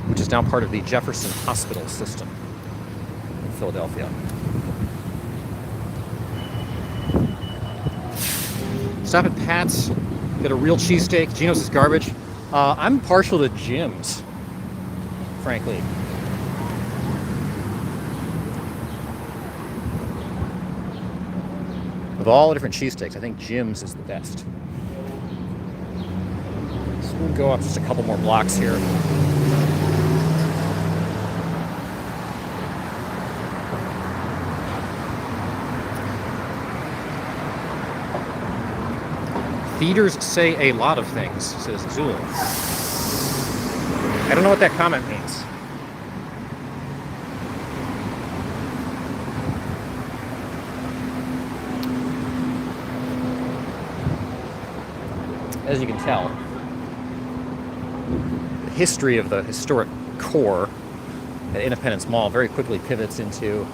which is now part of the Jefferson Hospital system in Philadelphia. Stop at Pat's, get a real cheesesteak. Geno's is garbage. I'm partial to Jim's, frankly. Of all the different cheesesteaks, I think Jim's is the best. So we'll go up just a couple more blocks here. Theaters say a lot of things, says Zool. I don't know what that comment means. As you can tell, the history of the historic core at Independence Mall very quickly pivots into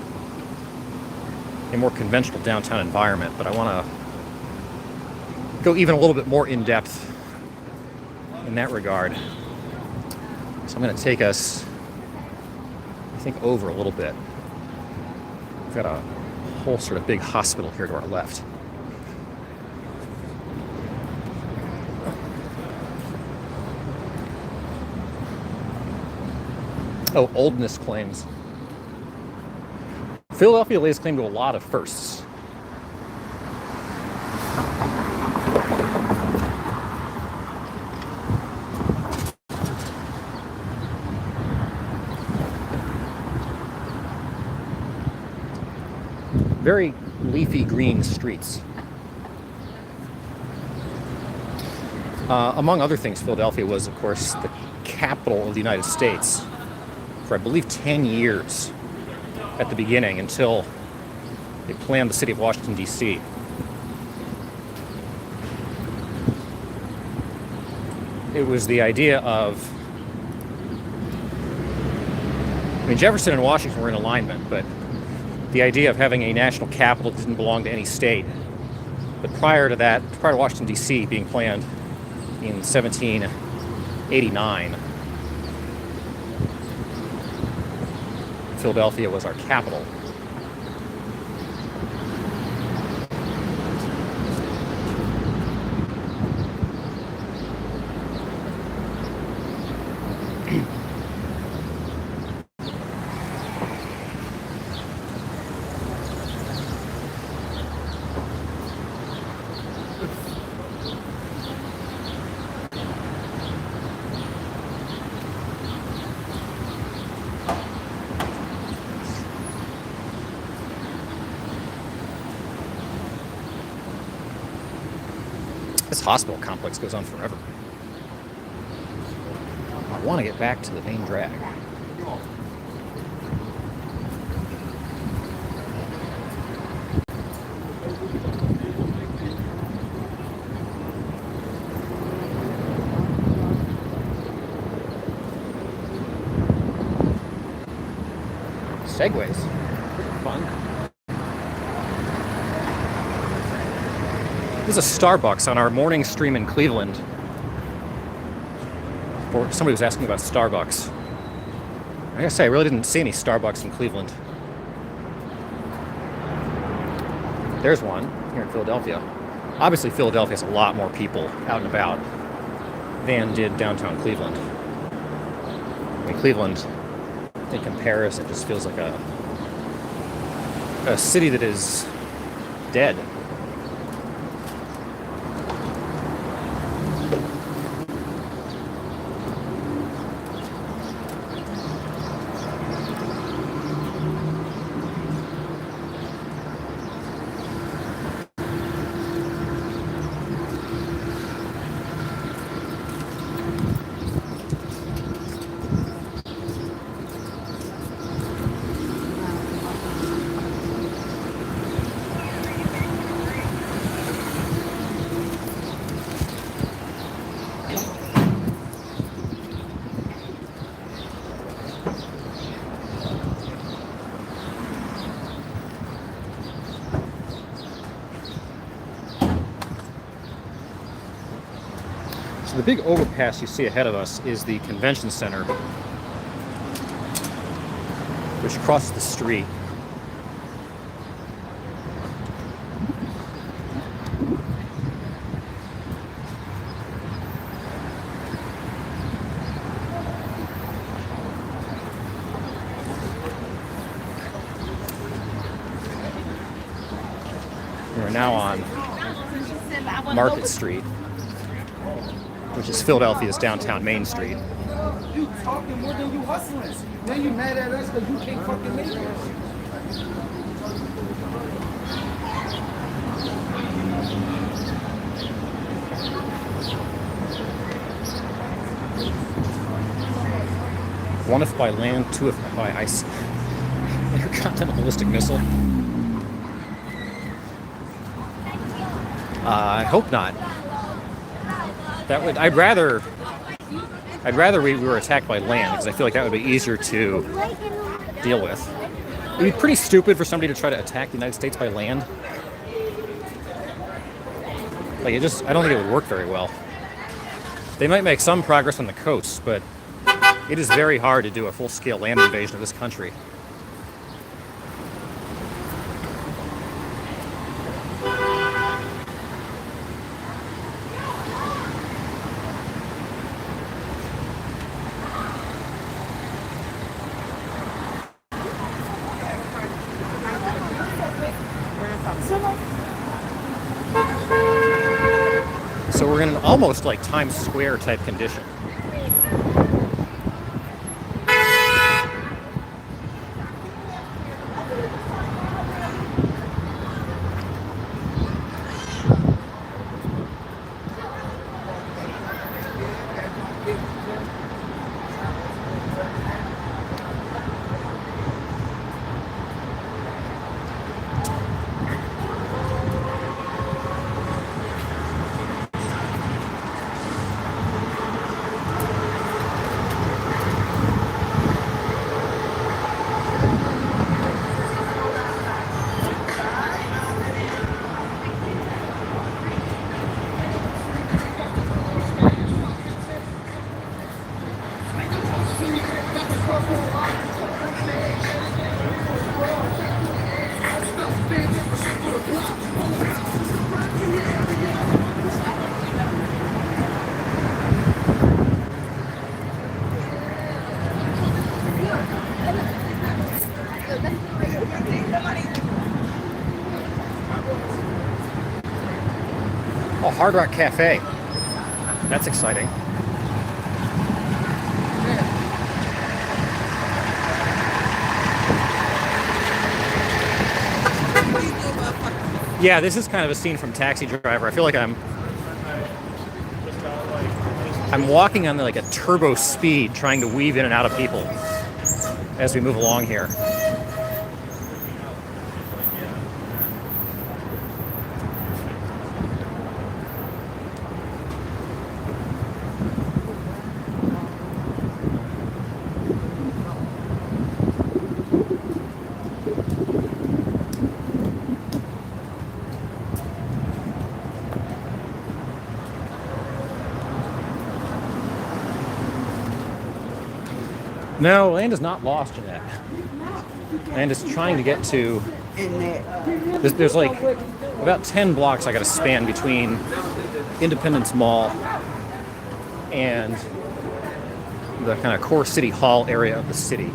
a more conventional downtown environment, but I want to go even a little bit more in depth in that regard. So I'm going to take us, I think, over a little bit. We've got a whole sort of big hospital here to our left. Oh, oldness claims. Philadelphia lays claim to a lot of firsts. very leafy green streets. Among other things, Philadelphia was, of course, the capital of the United States for, I believe, 10 years at the beginning until they planned the city of Washington, D.C. It was the idea of, Jefferson and Washington were in alignment, but the idea of having a national capital didn't belong to any state. But prior to that, prior to Washington, D.C. being planned in 1789, Philadelphia was our capital. This hospital complex goes on forever. I want to get back to the main drag. Segways. Fun. There's a Starbucks on our morning stream in Cleveland. Somebody was asking about Starbucks. I gotta say, I really didn't see any Starbucks in Cleveland. There's one here in Philadelphia. Obviously, Philadelphia has a lot more people out and about than did downtown Cleveland. Cleveland, in comparison, just feels like a city that is dead. The big overpass you see ahead of us is the convention center, which crosses the street. We're now on Market Street, which is Philadelphia's downtown Main Street. You talking more than you hustling. Then you mad at us because you can't fucking make it. One if by land, two if by ice. Intercontinental ballistic missile. I hope not. That would. I'd rather we were attacked by land, because I feel like that would be easier to deal with. It would be pretty stupid for somebody to try to attack the United States by land. Like, I don't think it would work very well. They might make some progress on the coast, but it is very hard to do a full-scale land invasion of this country. So we're in an almost like Times Square type condition. Oh, Hard Rock Cafe. That's exciting. Yeah, this is kind of a scene from Taxi Driver. I feel like I'm walking on like a turbo speed, trying to weave in and out of people as we move along here. No, Land is not lost yet. Land is trying to get to... There's like about 10 blocks I got to span between Independence Mall and the kind of core city hall area of the city.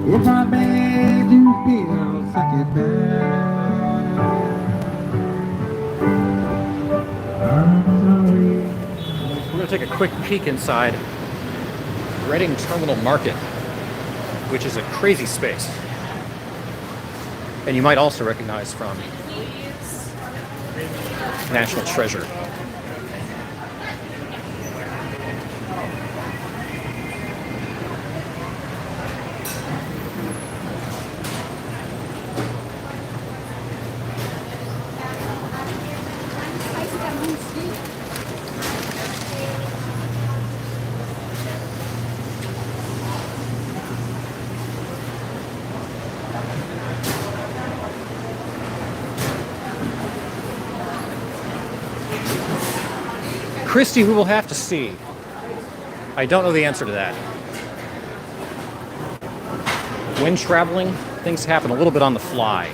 If I made you feel second best, I'm sorry. We're going to take a quick peek inside Reading Terminal Market, which is a crazy space. And you might also recognize from National Treasure. Christie, we will have to see. I don't know the answer to that. When traveling, things happen a little bit on the fly.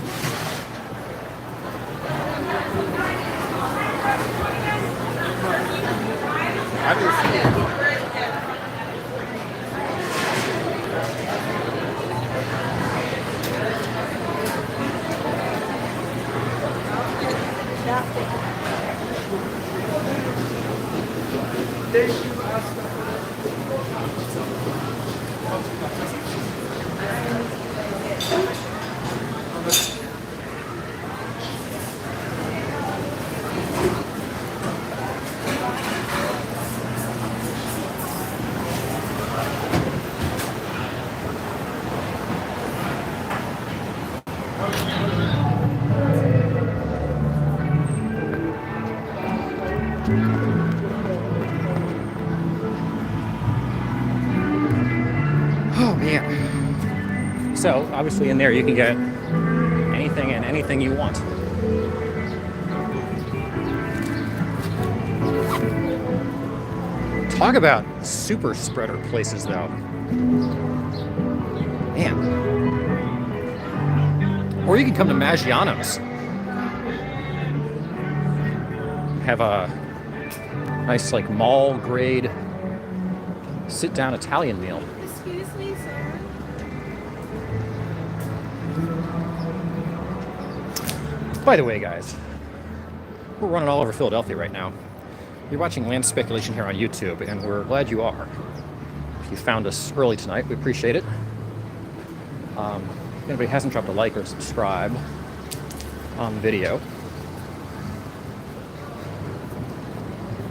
Oh man. So obviously in there you can get anything and anything you want. Talk about super spreader places though. Man. Or you can come to Maggiano's. Have a nice like mall grade sit-down Italian meal. Excuse me, sir. By the way, guys, we're running all over Philadelphia right now. You're watching Land Speculation here on YouTube, and we're glad you are. If you found us early tonight, we appreciate it. If anybody hasn't dropped a like or subscribe on the video,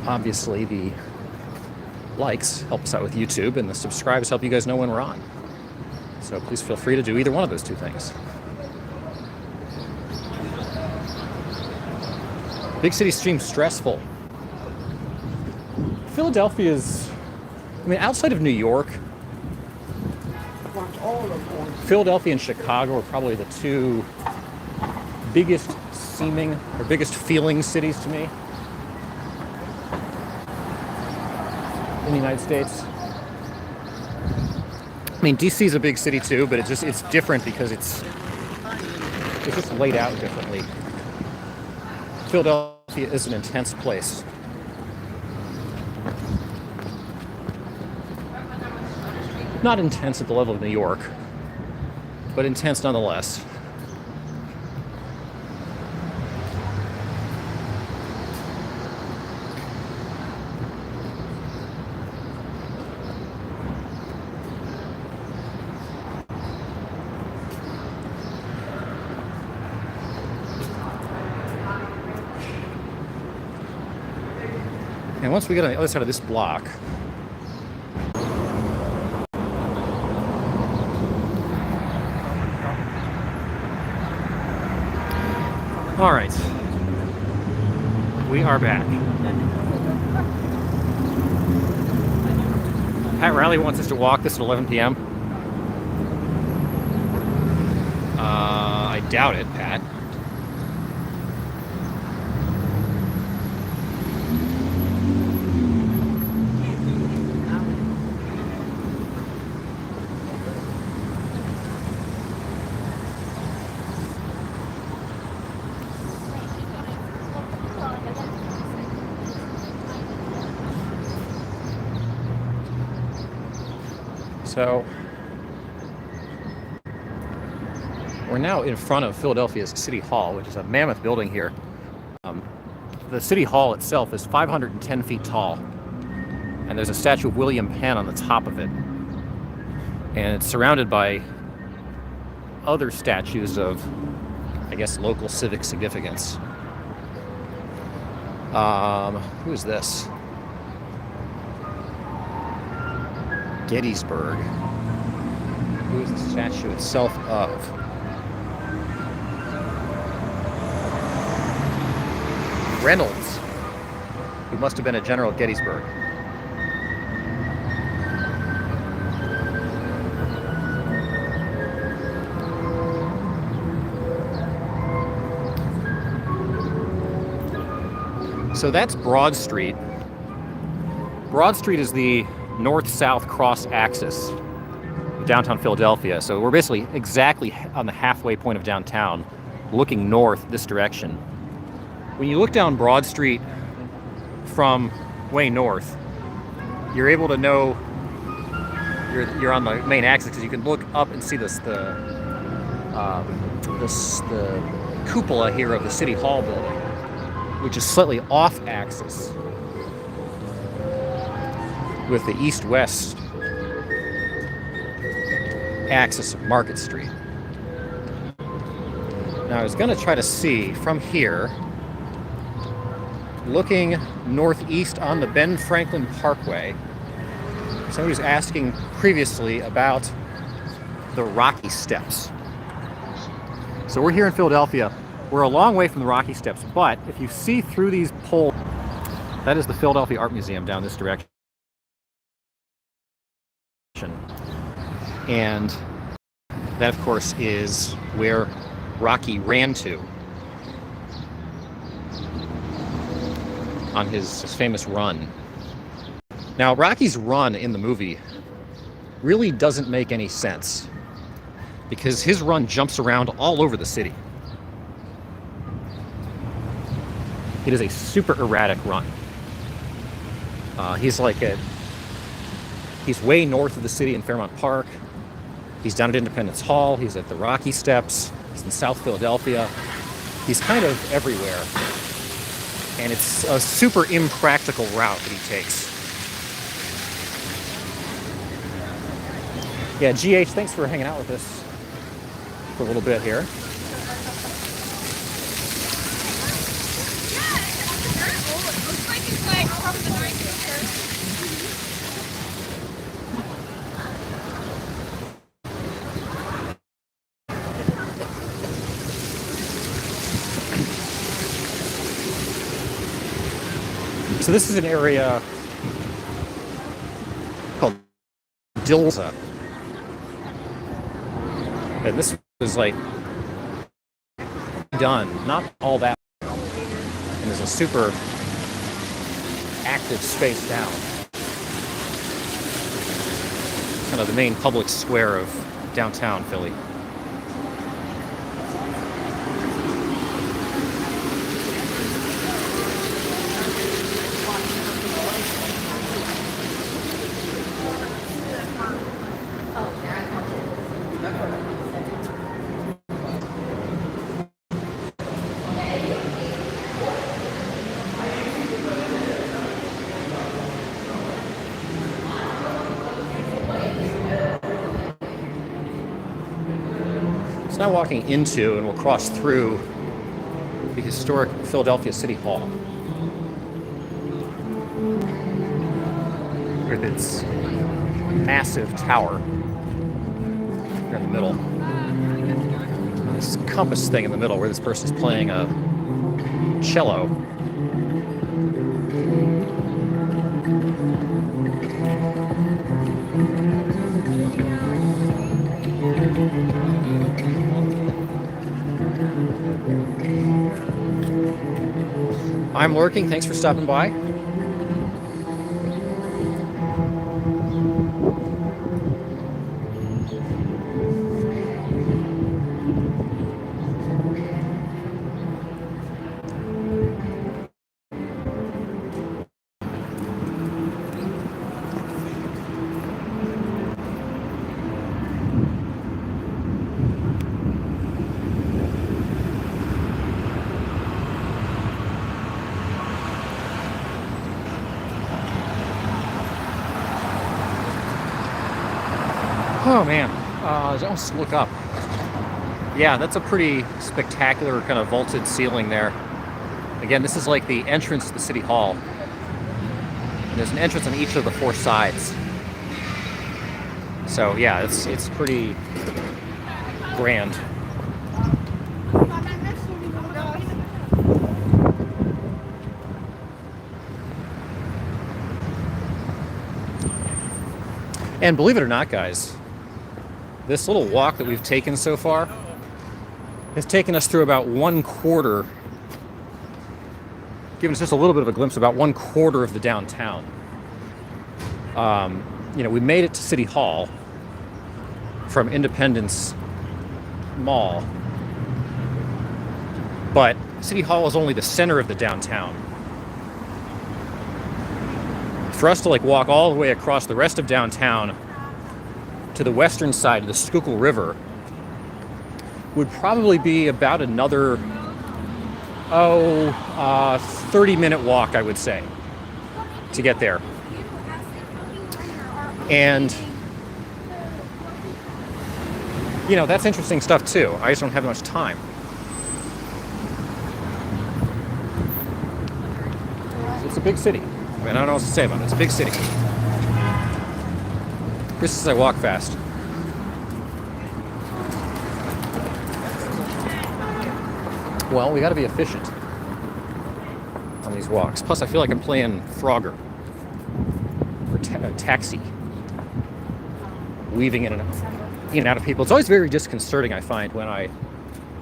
obviously the likes help us out with YouTube, and the subscribes help you guys know when we're on. So please feel free to do either one of those two things. Big city seems stressful. Philadelphia is, I mean, outside of New York, Philadelphia and Chicago are probably the two biggest seeming or biggest feeling cities to me in the United States. I mean, DC is a big city too, but it's different because it's just laid out differently. Philadelphia is an intense place. Not intense at the level of New York, but intense nonetheless. And once we get on the other side of this block, all right, we are back. Pat Riley wants us to walk this at 11 p.m. I doubt it, Pat. So we're now in front of Philadelphia's City Hall, which is a mammoth building here. The City Hall itself is 510 feet tall, and there's a statue of William Penn on the top of it. And it's surrounded by other statues of, I guess, local civic significance. Who is this? Gettysburg. Who is the statue itself of? Reynolds, who must have been a general at Gettysburg. So that's Broad Street. Broad Street is the north-south cross axis of downtown Philadelphia. So we're basically exactly on the halfway point of downtown, looking north this direction. When you look down Broad Street from way north, you're able to know you're on the main axis because you can look up and see the cupola here of the City Hall building, which is slightly off axis with the east-west axis of Market Street. Now I was going to try to see from here, looking northeast on the Ben Franklin Parkway. Somebody was asking previously about the Rocky Steps. So we're here in Philadelphia. We're a long way from the Rocky Steps, but if you see through these poles, that is the Philadelphia Art Museum down this direction. And that, of course, is where Rocky ran to on his famous run. Now, Rocky's run in the movie really doesn't make any sense because his run jumps around all over the city. It is a super erratic run. He's like He's way north of the city in Fairmount Park. He's down at Independence Hall. He's at the Rocky Steps. He's in South Philadelphia. He's kind of everywhere. And it's a super impractical route that he takes. Yeah, GH, thanks for hanging out with us for a little bit here. So this is an area called Dilsa. And this was like done, not all that. And there's a super active space down. Kind of the main public square of downtown Philly. So now walking into, and we'll cross through the historic Philadelphia City Hall with its massive tower here in the middle. This compass thing in the middle where this person's playing a cello. I'm lurking. Thanks for stopping by. Oh man, just look up. Yeah, that's a pretty spectacular kind of vaulted ceiling there. Again, this is like the entrance to the City Hall. And there's an entrance on each of the four sides. So yeah, it's pretty grand. And believe it or not, guys, this little walk that we've taken so far has taken us through about 1/4, giving us just a little bit of a glimpse about 1/4 of the downtown. You know, we made it to City Hall from Independence Mall, but City Hall is only the center of the downtown. For us to like walk all the way across the rest of downtown to the western side of the Schuylkill River would probably be about another 30-minute walk, I would say, to get there. And you know, that's interesting stuff too. I just don't have much time. It's a big city. I mean, I don't know what to say about it. It's a big city. Chris says I walk fast. Well, we got to be efficient on these walks. Plus, I feel like I'm playing Frogger or Taxi, weaving in and out of people. It's always very disconcerting, I find, when I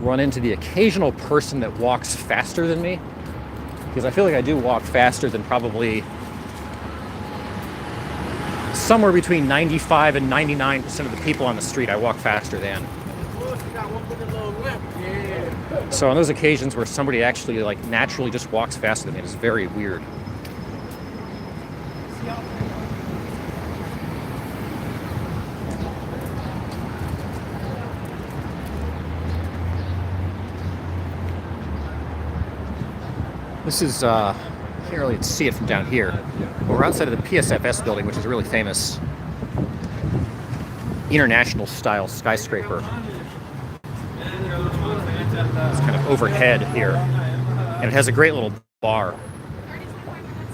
run into the occasional person that walks faster than me, because I feel like I do walk faster than probably somewhere between 95 and 99% of the people on the street. I walk faster than. So on those occasions where somebody actually like naturally just walks faster than me, it's very weird. This is, can't really see it from down here. But we're outside of the PSFS building, which is a really famous international style skyscraper. It's kind of overhead here. And it has a great little bar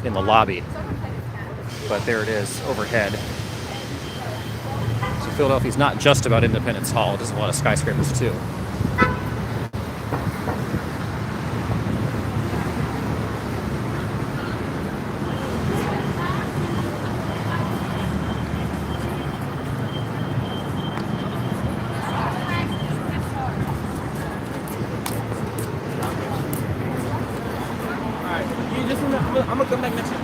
in the lobby. But there it is, overhead. So Philadelphia's not just about Independence Hall. It does a lot of skyscrapers too. I'm gonna come back next year.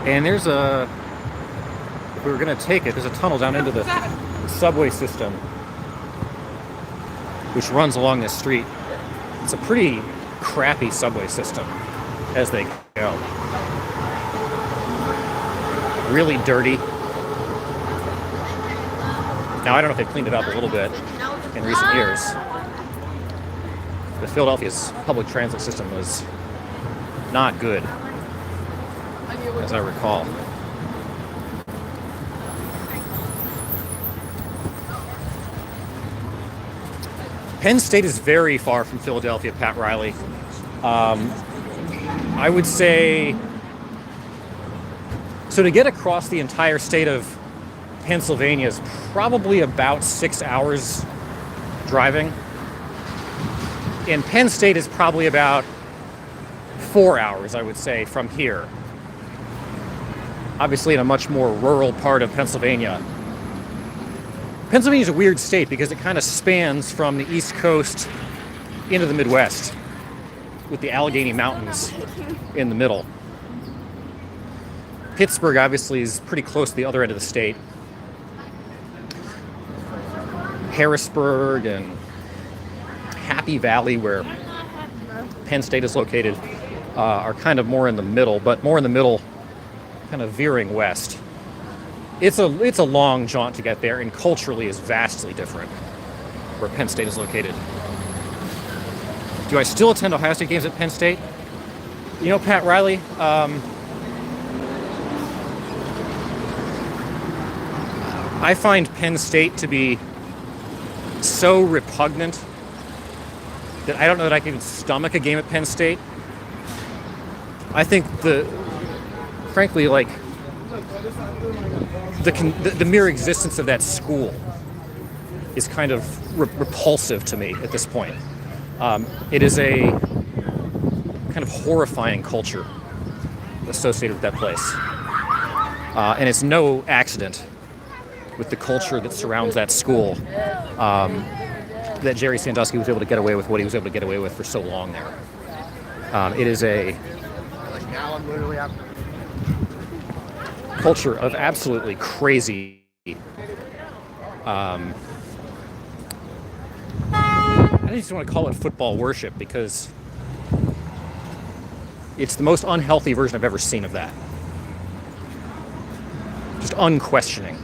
And there's a, if we were going to take it, there's a tunnel down into the subway system, which runs along this street. It's a pretty crappy subway system as they go. Really dirty. Now, I don't know if they cleaned it up a little bit in recent years. But Philadelphia's public transit system was not good, as I recall. Penn State is very far from Philadelphia, Pat Riley. I would say, so to get across the entire state of Pennsylvania is probably about 6 hours driving. And Penn State is probably about 4 hours, I would say, from here. Obviously in a much more rural part of Pennsylvania. Pennsylvania is a weird state because it kind of spans from the East Coast into the Midwest with the Allegheny Mountains in the middle. Pittsburgh obviously is pretty close to the other end of the state. Harrisburg and Happy Valley, where Penn State is located, are kind of more in the middle, but more in the middle, kind of veering west. It's a long jaunt to get there, and culturally is vastly different where Penn State is located. Do I still attend Ohio State games at Penn State? You know, Pat Riley, I find Penn State to be so repugnant that I don't know that I can even stomach a game at Penn State. I think frankly, like, the mere existence of that school is kind of repulsive to me at this point. It is a kind of horrifying culture associated with that place. And it's no accident with the culture that surrounds that school that Jerry Sandusky was able to get away with what he was able to get away with for so long there. It is a culture of absolutely crazy, I don't just want to call it football worship because it's the most unhealthy version I've ever seen of that. Just unquestioning.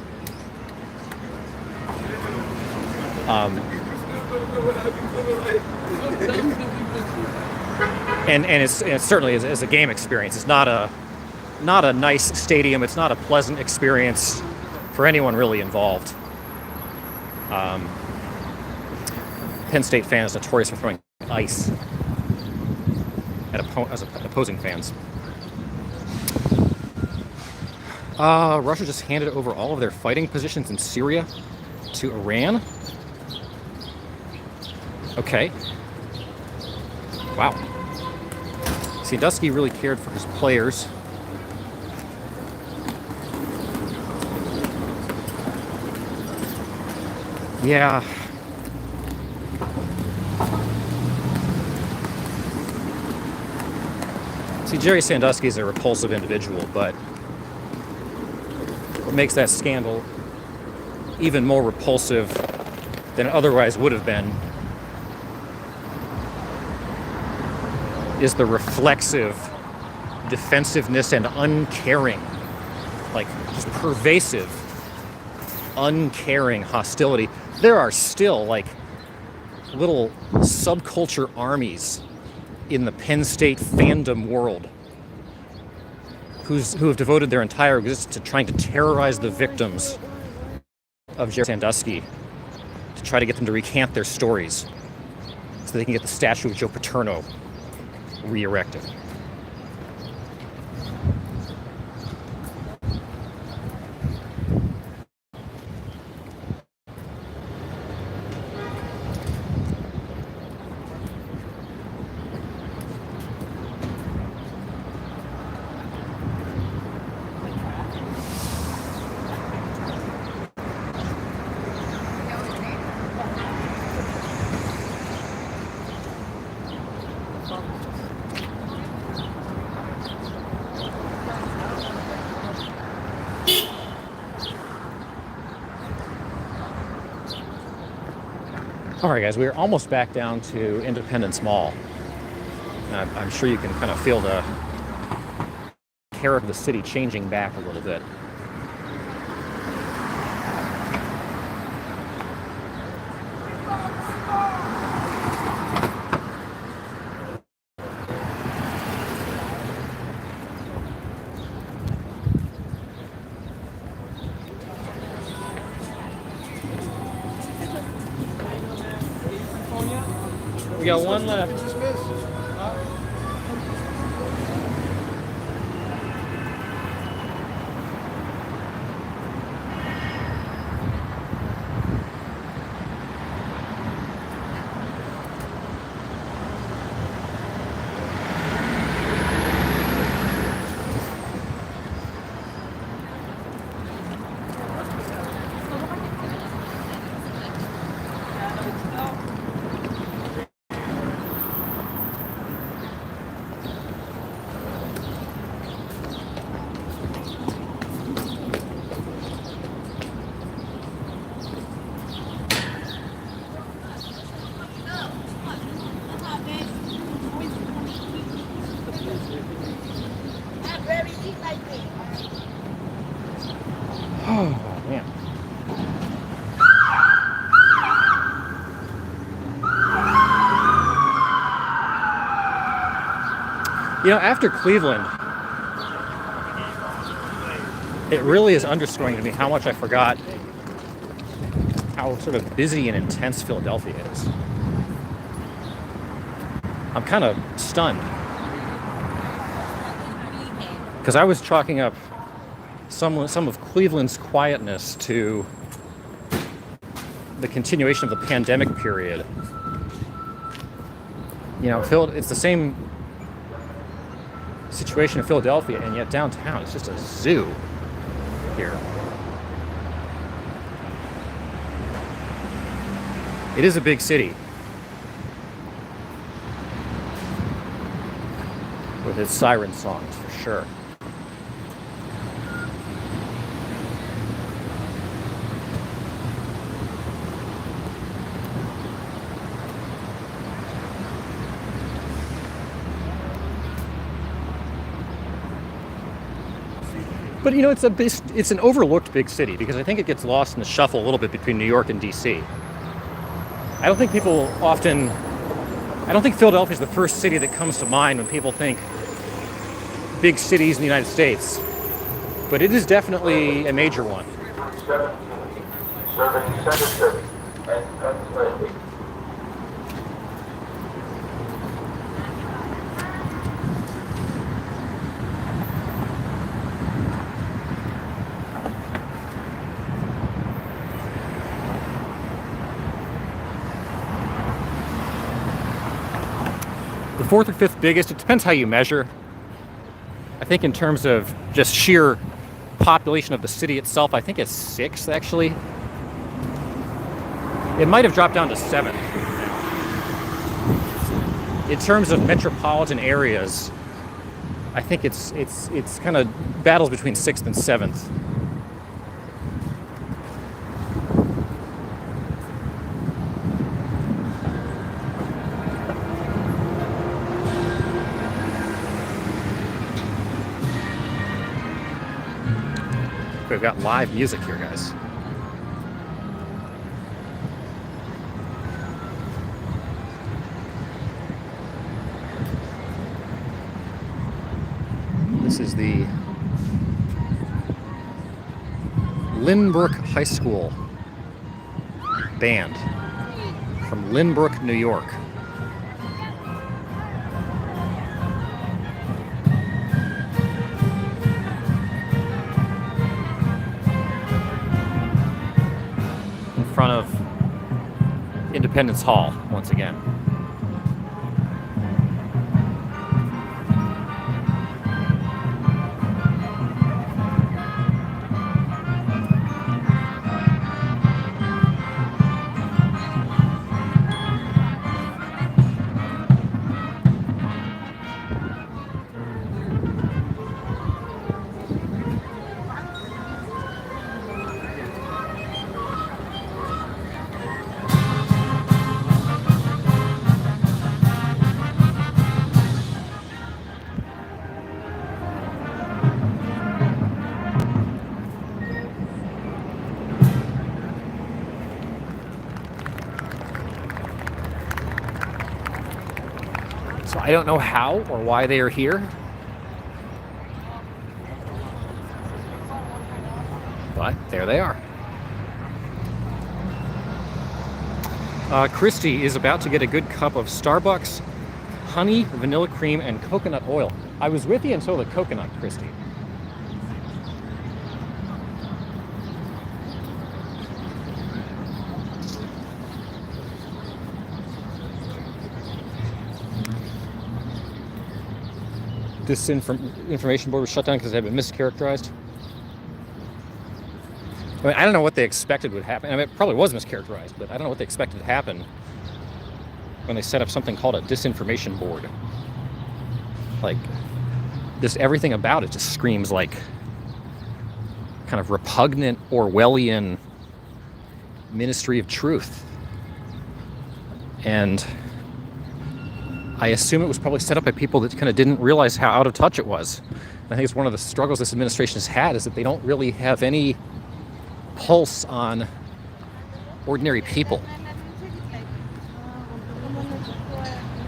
And it's certainly as a game experience. It's not a nice stadium. It's not a pleasant experience for anyone really involved. Penn State fans notorious for throwing ice at opposing fans. Russia just handed over all of their fighting positions in Syria to Iran. Okay. Wow. Sandusky really cared for his players. Yeah. See, Jerry Sandusky is a repulsive individual, but what makes that scandal even more repulsive than it otherwise would have been is the reflexive defensiveness and uncaring, like just pervasive, uncaring hostility, there are still like little subculture armies in the Penn State fandom world who have devoted their entire existence to trying to terrorize the victims of Jerry Sandusky, to try to get them to recant their stories so they can get the statue of Joe Paterno re-erected. All right, guys, we're almost back down to Independence Mall. I'm sure you can kind of feel the care of the city changing back a little bit. We got one left. Oh, man. You know, after Cleveland, it really is underscoring to me how much I forgot how sort of busy and intense Philadelphia is. I'm kind of stunned. Because I was chalking up some of Cleveland's quietness to the continuation of the pandemic period. You know, it's the same situation in Philadelphia, and yet downtown it's just a zoo here. It is a big city with its siren songs, for sure. But you know, it's an overlooked big city because I think it gets lost in the shuffle a little bit between New York and DC. I don't think Philadelphia is the first city that comes to mind when people think big cities in the United States, but it is definitely a major one. Serving Center City and Pennsylvania. The fourth or fifth biggest, it depends how you measure. I think in terms of just sheer population of the city itself, I think it's sixth, actually. It might have dropped down to seventh. In terms of metropolitan areas, I think it's kind of battles between sixth and seventh. we've got live music here, guys. This is the Lynbrook High School band from Lynbrook, New York. In front of Independence Hall once again. So I don't know how or why they are here, but there they are. Christy is about to get a good cup of Starbucks honey, vanilla cream, and coconut oil. I was with you until the coconut, Christy. This information board was shut down because it had been mischaracterized. I mean, I don't know what they expected would happen. I mean, it probably was mischaracterized, but I don't know what they expected to happen when they set up something called a disinformation board. Like, just everything about it just screams like kind of repugnant Orwellian Ministry of Truth. And I assume it was probably set up by people that kind of didn't realize how out of touch it was. And I think it's one of the struggles this administration has had is that they don't really have any pulse on ordinary people.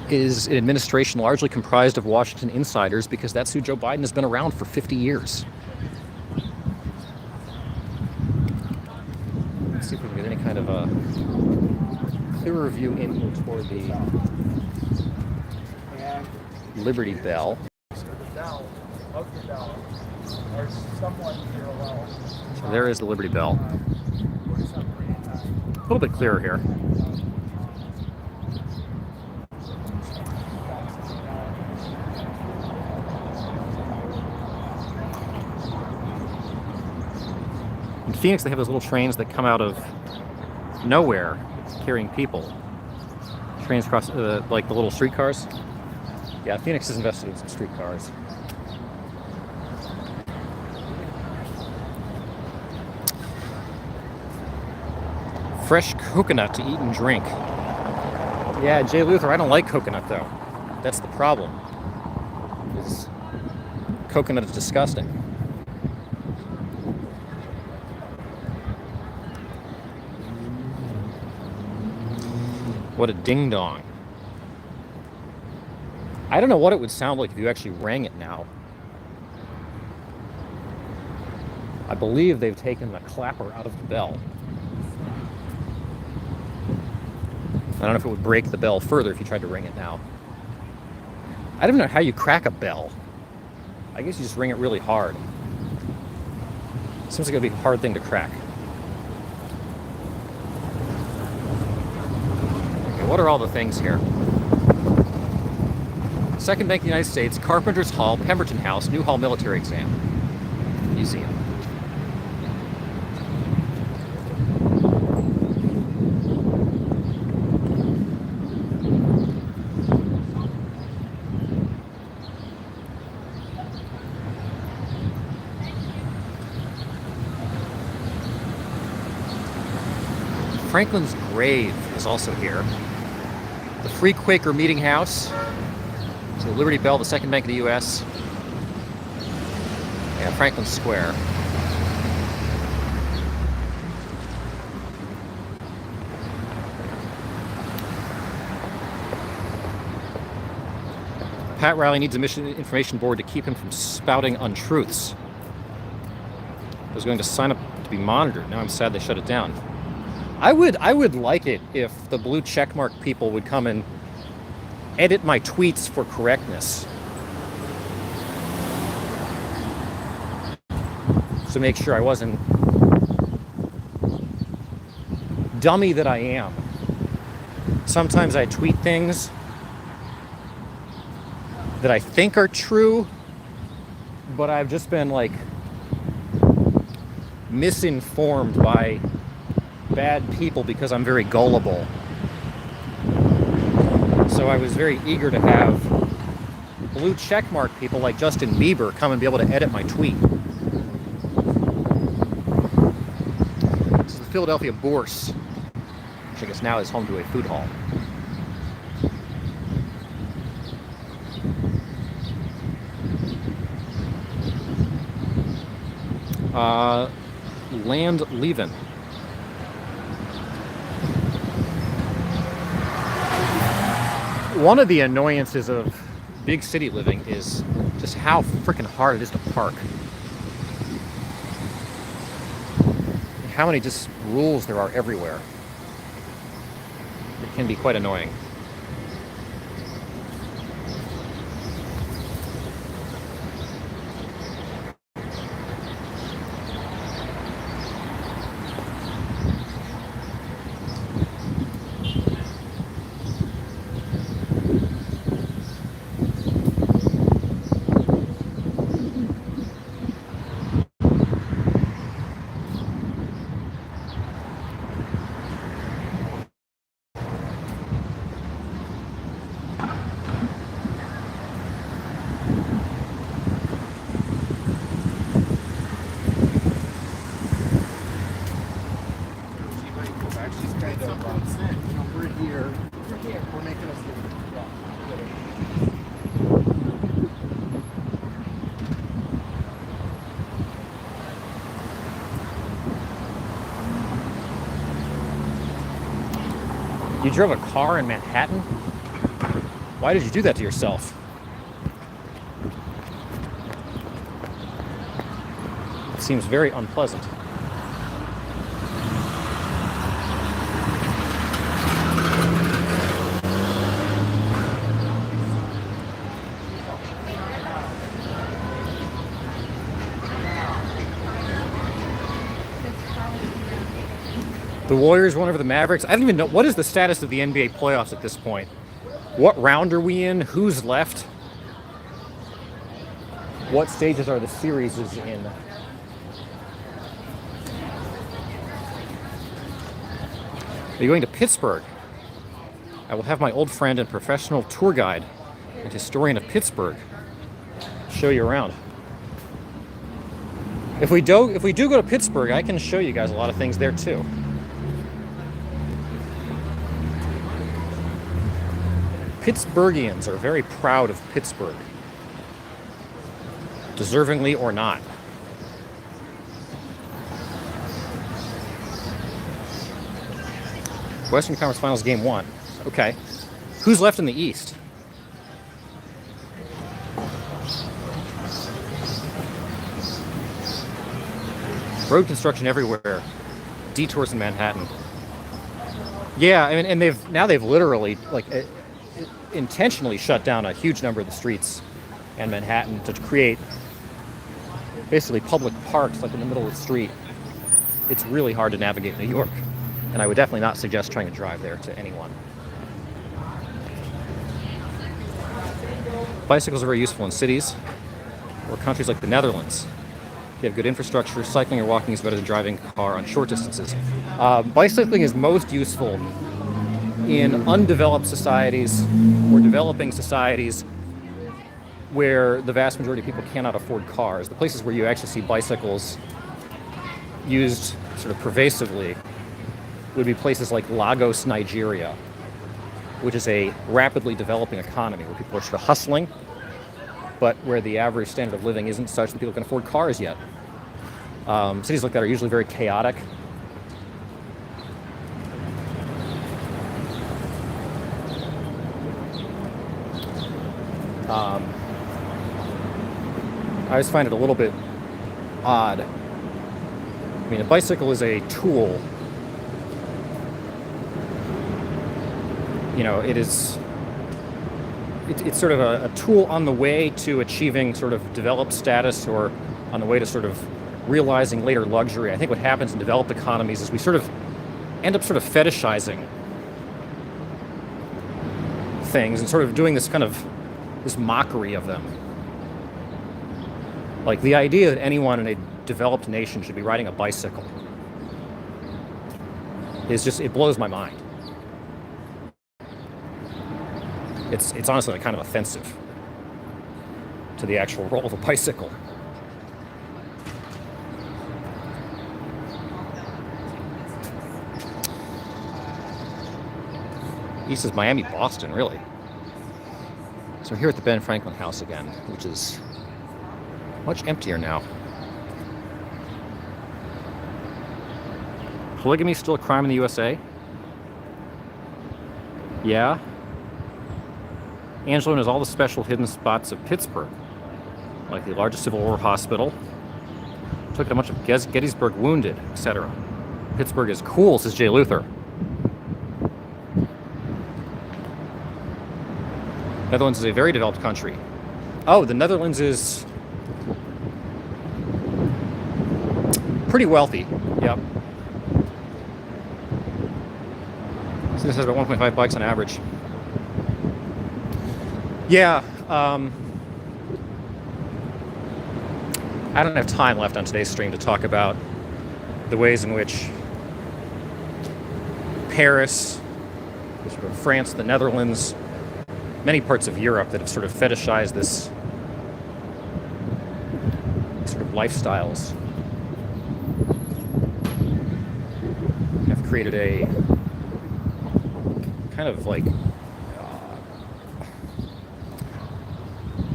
It is an administration largely comprised of Washington insiders because that's who Joe Biden has been around for 50 years. Let's see if we can get any kind of a clearer view in here toward the Liberty Bell. So the bell of the bell are somewhat parallel. So there is the Liberty Bell. A little bit clearer here. In Phoenix, they have those little trains that come out of nowhere carrying people. Trains across, like the little streetcars. Yeah, Phoenix is invested in some streetcars. Fresh coconut to eat and drink. Yeah, Jay Luther, I don't like coconut though. That's the problem. Coconut is disgusting. What a ding-dong. I don't know what it would sound like if you actually rang it now. I believe they've taken the clapper out of the bell. I don't know if it would break the bell further if you tried to ring it now. I don't know how you crack a bell. I guess you just ring it really hard. Seems like it'd be a hard thing to crack. Okay, what are all the things here? Second Bank of the United States, Carpenter's Hall, Pemberton House, Newhall Military Exam Museum. Franklin's grave is also here. The Free Quaker Meeting House. So the Liberty Bell, the Second Bank of the U.S. Yeah, Franklin Square. Pat Riley needs a mission information board to keep him from spouting untruths. I was going to sign up to be monitored. Now I'm sad they shut it down. I would like it if the blue checkmark people would come and edit my tweets for correctness. To make sure I wasn't dummy that I am. Sometimes I tweet things that I think are true, but I've just been like misinformed by bad people because I'm very gullible. So I was very eager to have blue checkmark people like Justin Bieber come and be able to edit my tweet. This is the Philadelphia Bourse, which I guess now is home to a food hall. Land Leven. One of the annoyances of big city living is just how freaking hard it is to park. How many just rules there are everywhere. It can be quite annoying. You drove a car in Manhattan? Why did you do that to yourself? It seems very unpleasant. The Warriors won over the Mavericks. I don't even know, what is the status of the NBA playoffs at this point? What round are we in? Who's left? What stages are the series in? Are you going to Pittsburgh? I will have my old friend and professional tour guide and historian of Pittsburgh show you around. If we do go to Pittsburgh, I can show you guys a lot of things there too. Pittsburghians are very proud of Pittsburgh, deservingly or not. Western Conference Finals Game 1. Okay. Who's left in the East? Road construction everywhere. Detours in Manhattan. Yeah, I mean, and they've literally intentionally shut down a huge number of the streets in Manhattan to create basically public parks like in the middle of the street. It's really hard to navigate New York, and I would definitely not suggest trying to drive there to anyone. Bicycles are very useful in cities or countries like the Netherlands. If you have good infrastructure, cycling or walking is better than driving a car on short distances. Bicycling is most useful in undeveloped societies or developing societies where the vast majority of people cannot afford cars. The places where you actually see bicycles used sort of pervasively would be places like Lagos, Nigeria, which is a rapidly developing economy where people are sort of hustling, but where the average standard of living isn't such that people can afford cars yet. Cities like that are usually very chaotic. I always find it a little bit odd. I mean, a bicycle is a tool. You know, it's sort of a tool on the way to achieving sort of developed status, or on the way to sort of realizing later luxury. I think what happens in developed economies is we sort of end up sort of fetishizing things and sort of doing this kind of this mockery of them. Like the idea that anyone in a developed nation should be riding a bicycle is just, it blows my mind. It's honestly like kind of offensive to the actual role of a bicycle. East is Miami, Boston, really. So we're here at the Ben Franklin house again, which is much emptier now. Polygamy still a crime in the USA? Yeah. Angelo knows all the special hidden spots of Pittsburgh, like the largest Civil War hospital. Took a bunch of Gettysburg wounded, etc. Pittsburgh is cool, says Jay Luther. Netherlands is a very developed country. Oh, the Netherlands is pretty wealthy. Yep. So this has about 1.5 bikes on average. Yeah. I don't have time left on today's stream to talk about the ways in which Paris, France, the Netherlands, many parts of Europe that have sort of fetishized this sort of lifestyles have created a kind of like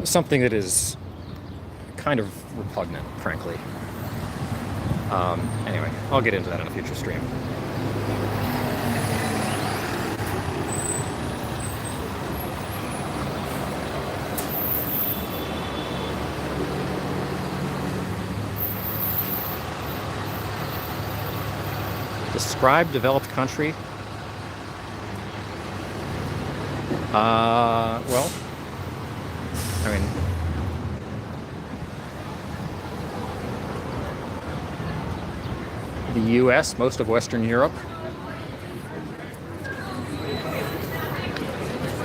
something that is kind of repugnant, frankly. Anyway, I'll get into that in a future stream. Describe developed country. Well, I mean, the US, most of Western Europe.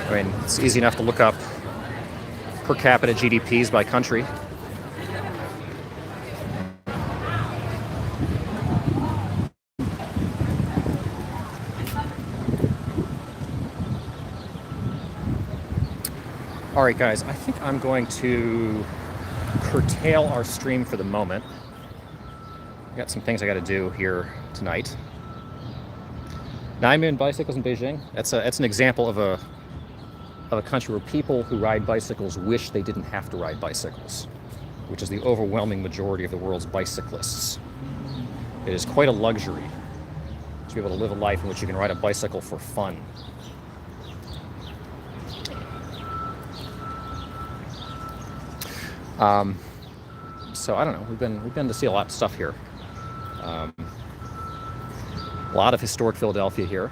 I mean, it's easy enough to look up per capita GDPs by country. All right, guys, I think I'm going to curtail our stream for the moment. I got some things I got to do here tonight. 9 million bicycles in Beijing. That's an example of a country where people who ride bicycles wish they didn't have to ride bicycles, which is the overwhelming majority of the world's bicyclists. It is quite a luxury to be able to live a life in which you can ride a bicycle for fun. So I don't know. We've been to see a lot of stuff here. A lot of historic Philadelphia here.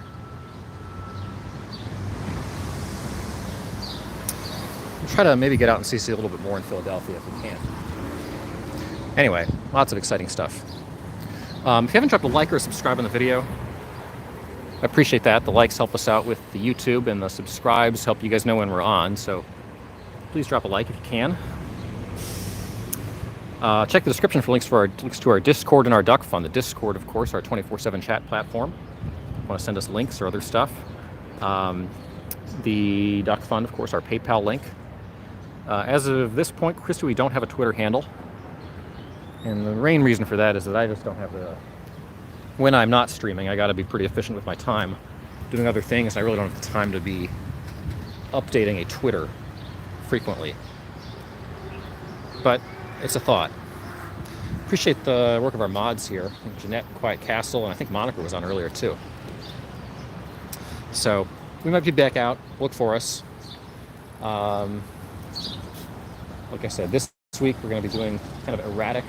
We'll try to maybe get out and see a little bit more in Philadelphia if we can. Anyway, lots of exciting stuff. If you haven't dropped a like or a subscribe on the video, I appreciate that. The likes help us out with the YouTube, and the subscribes help you guys know when we're on. So please drop a like if you can. Check the description for links to our Discord and our Duck Fund. The Discord, of course, our 24/7 chat platform. If you want to send us links or other stuff. The Duck Fund, of course, our PayPal link. As of this point, Christy, we don't have a Twitter handle. And the main reason for that is that I just don't have the... When I'm not streaming, I got to be pretty efficient with my time doing other things. I really don't have the time to be updating a Twitter frequently. But it's a thought. Appreciate the work of our mods here. Jeanette, Quiet Castle, and I think Monica was on earlier too. So we might be back out. Look for us. like I said, this week we're going to be doing kind of erratic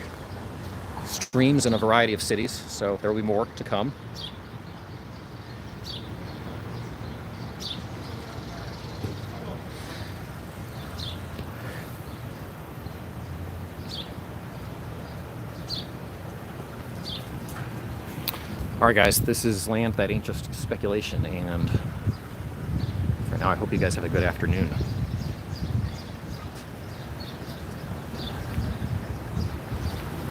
streams in a variety of cities, so there will be more to come. All right, guys, this is Land That Ain't Just Speculation, and for now, I hope you guys have a good afternoon.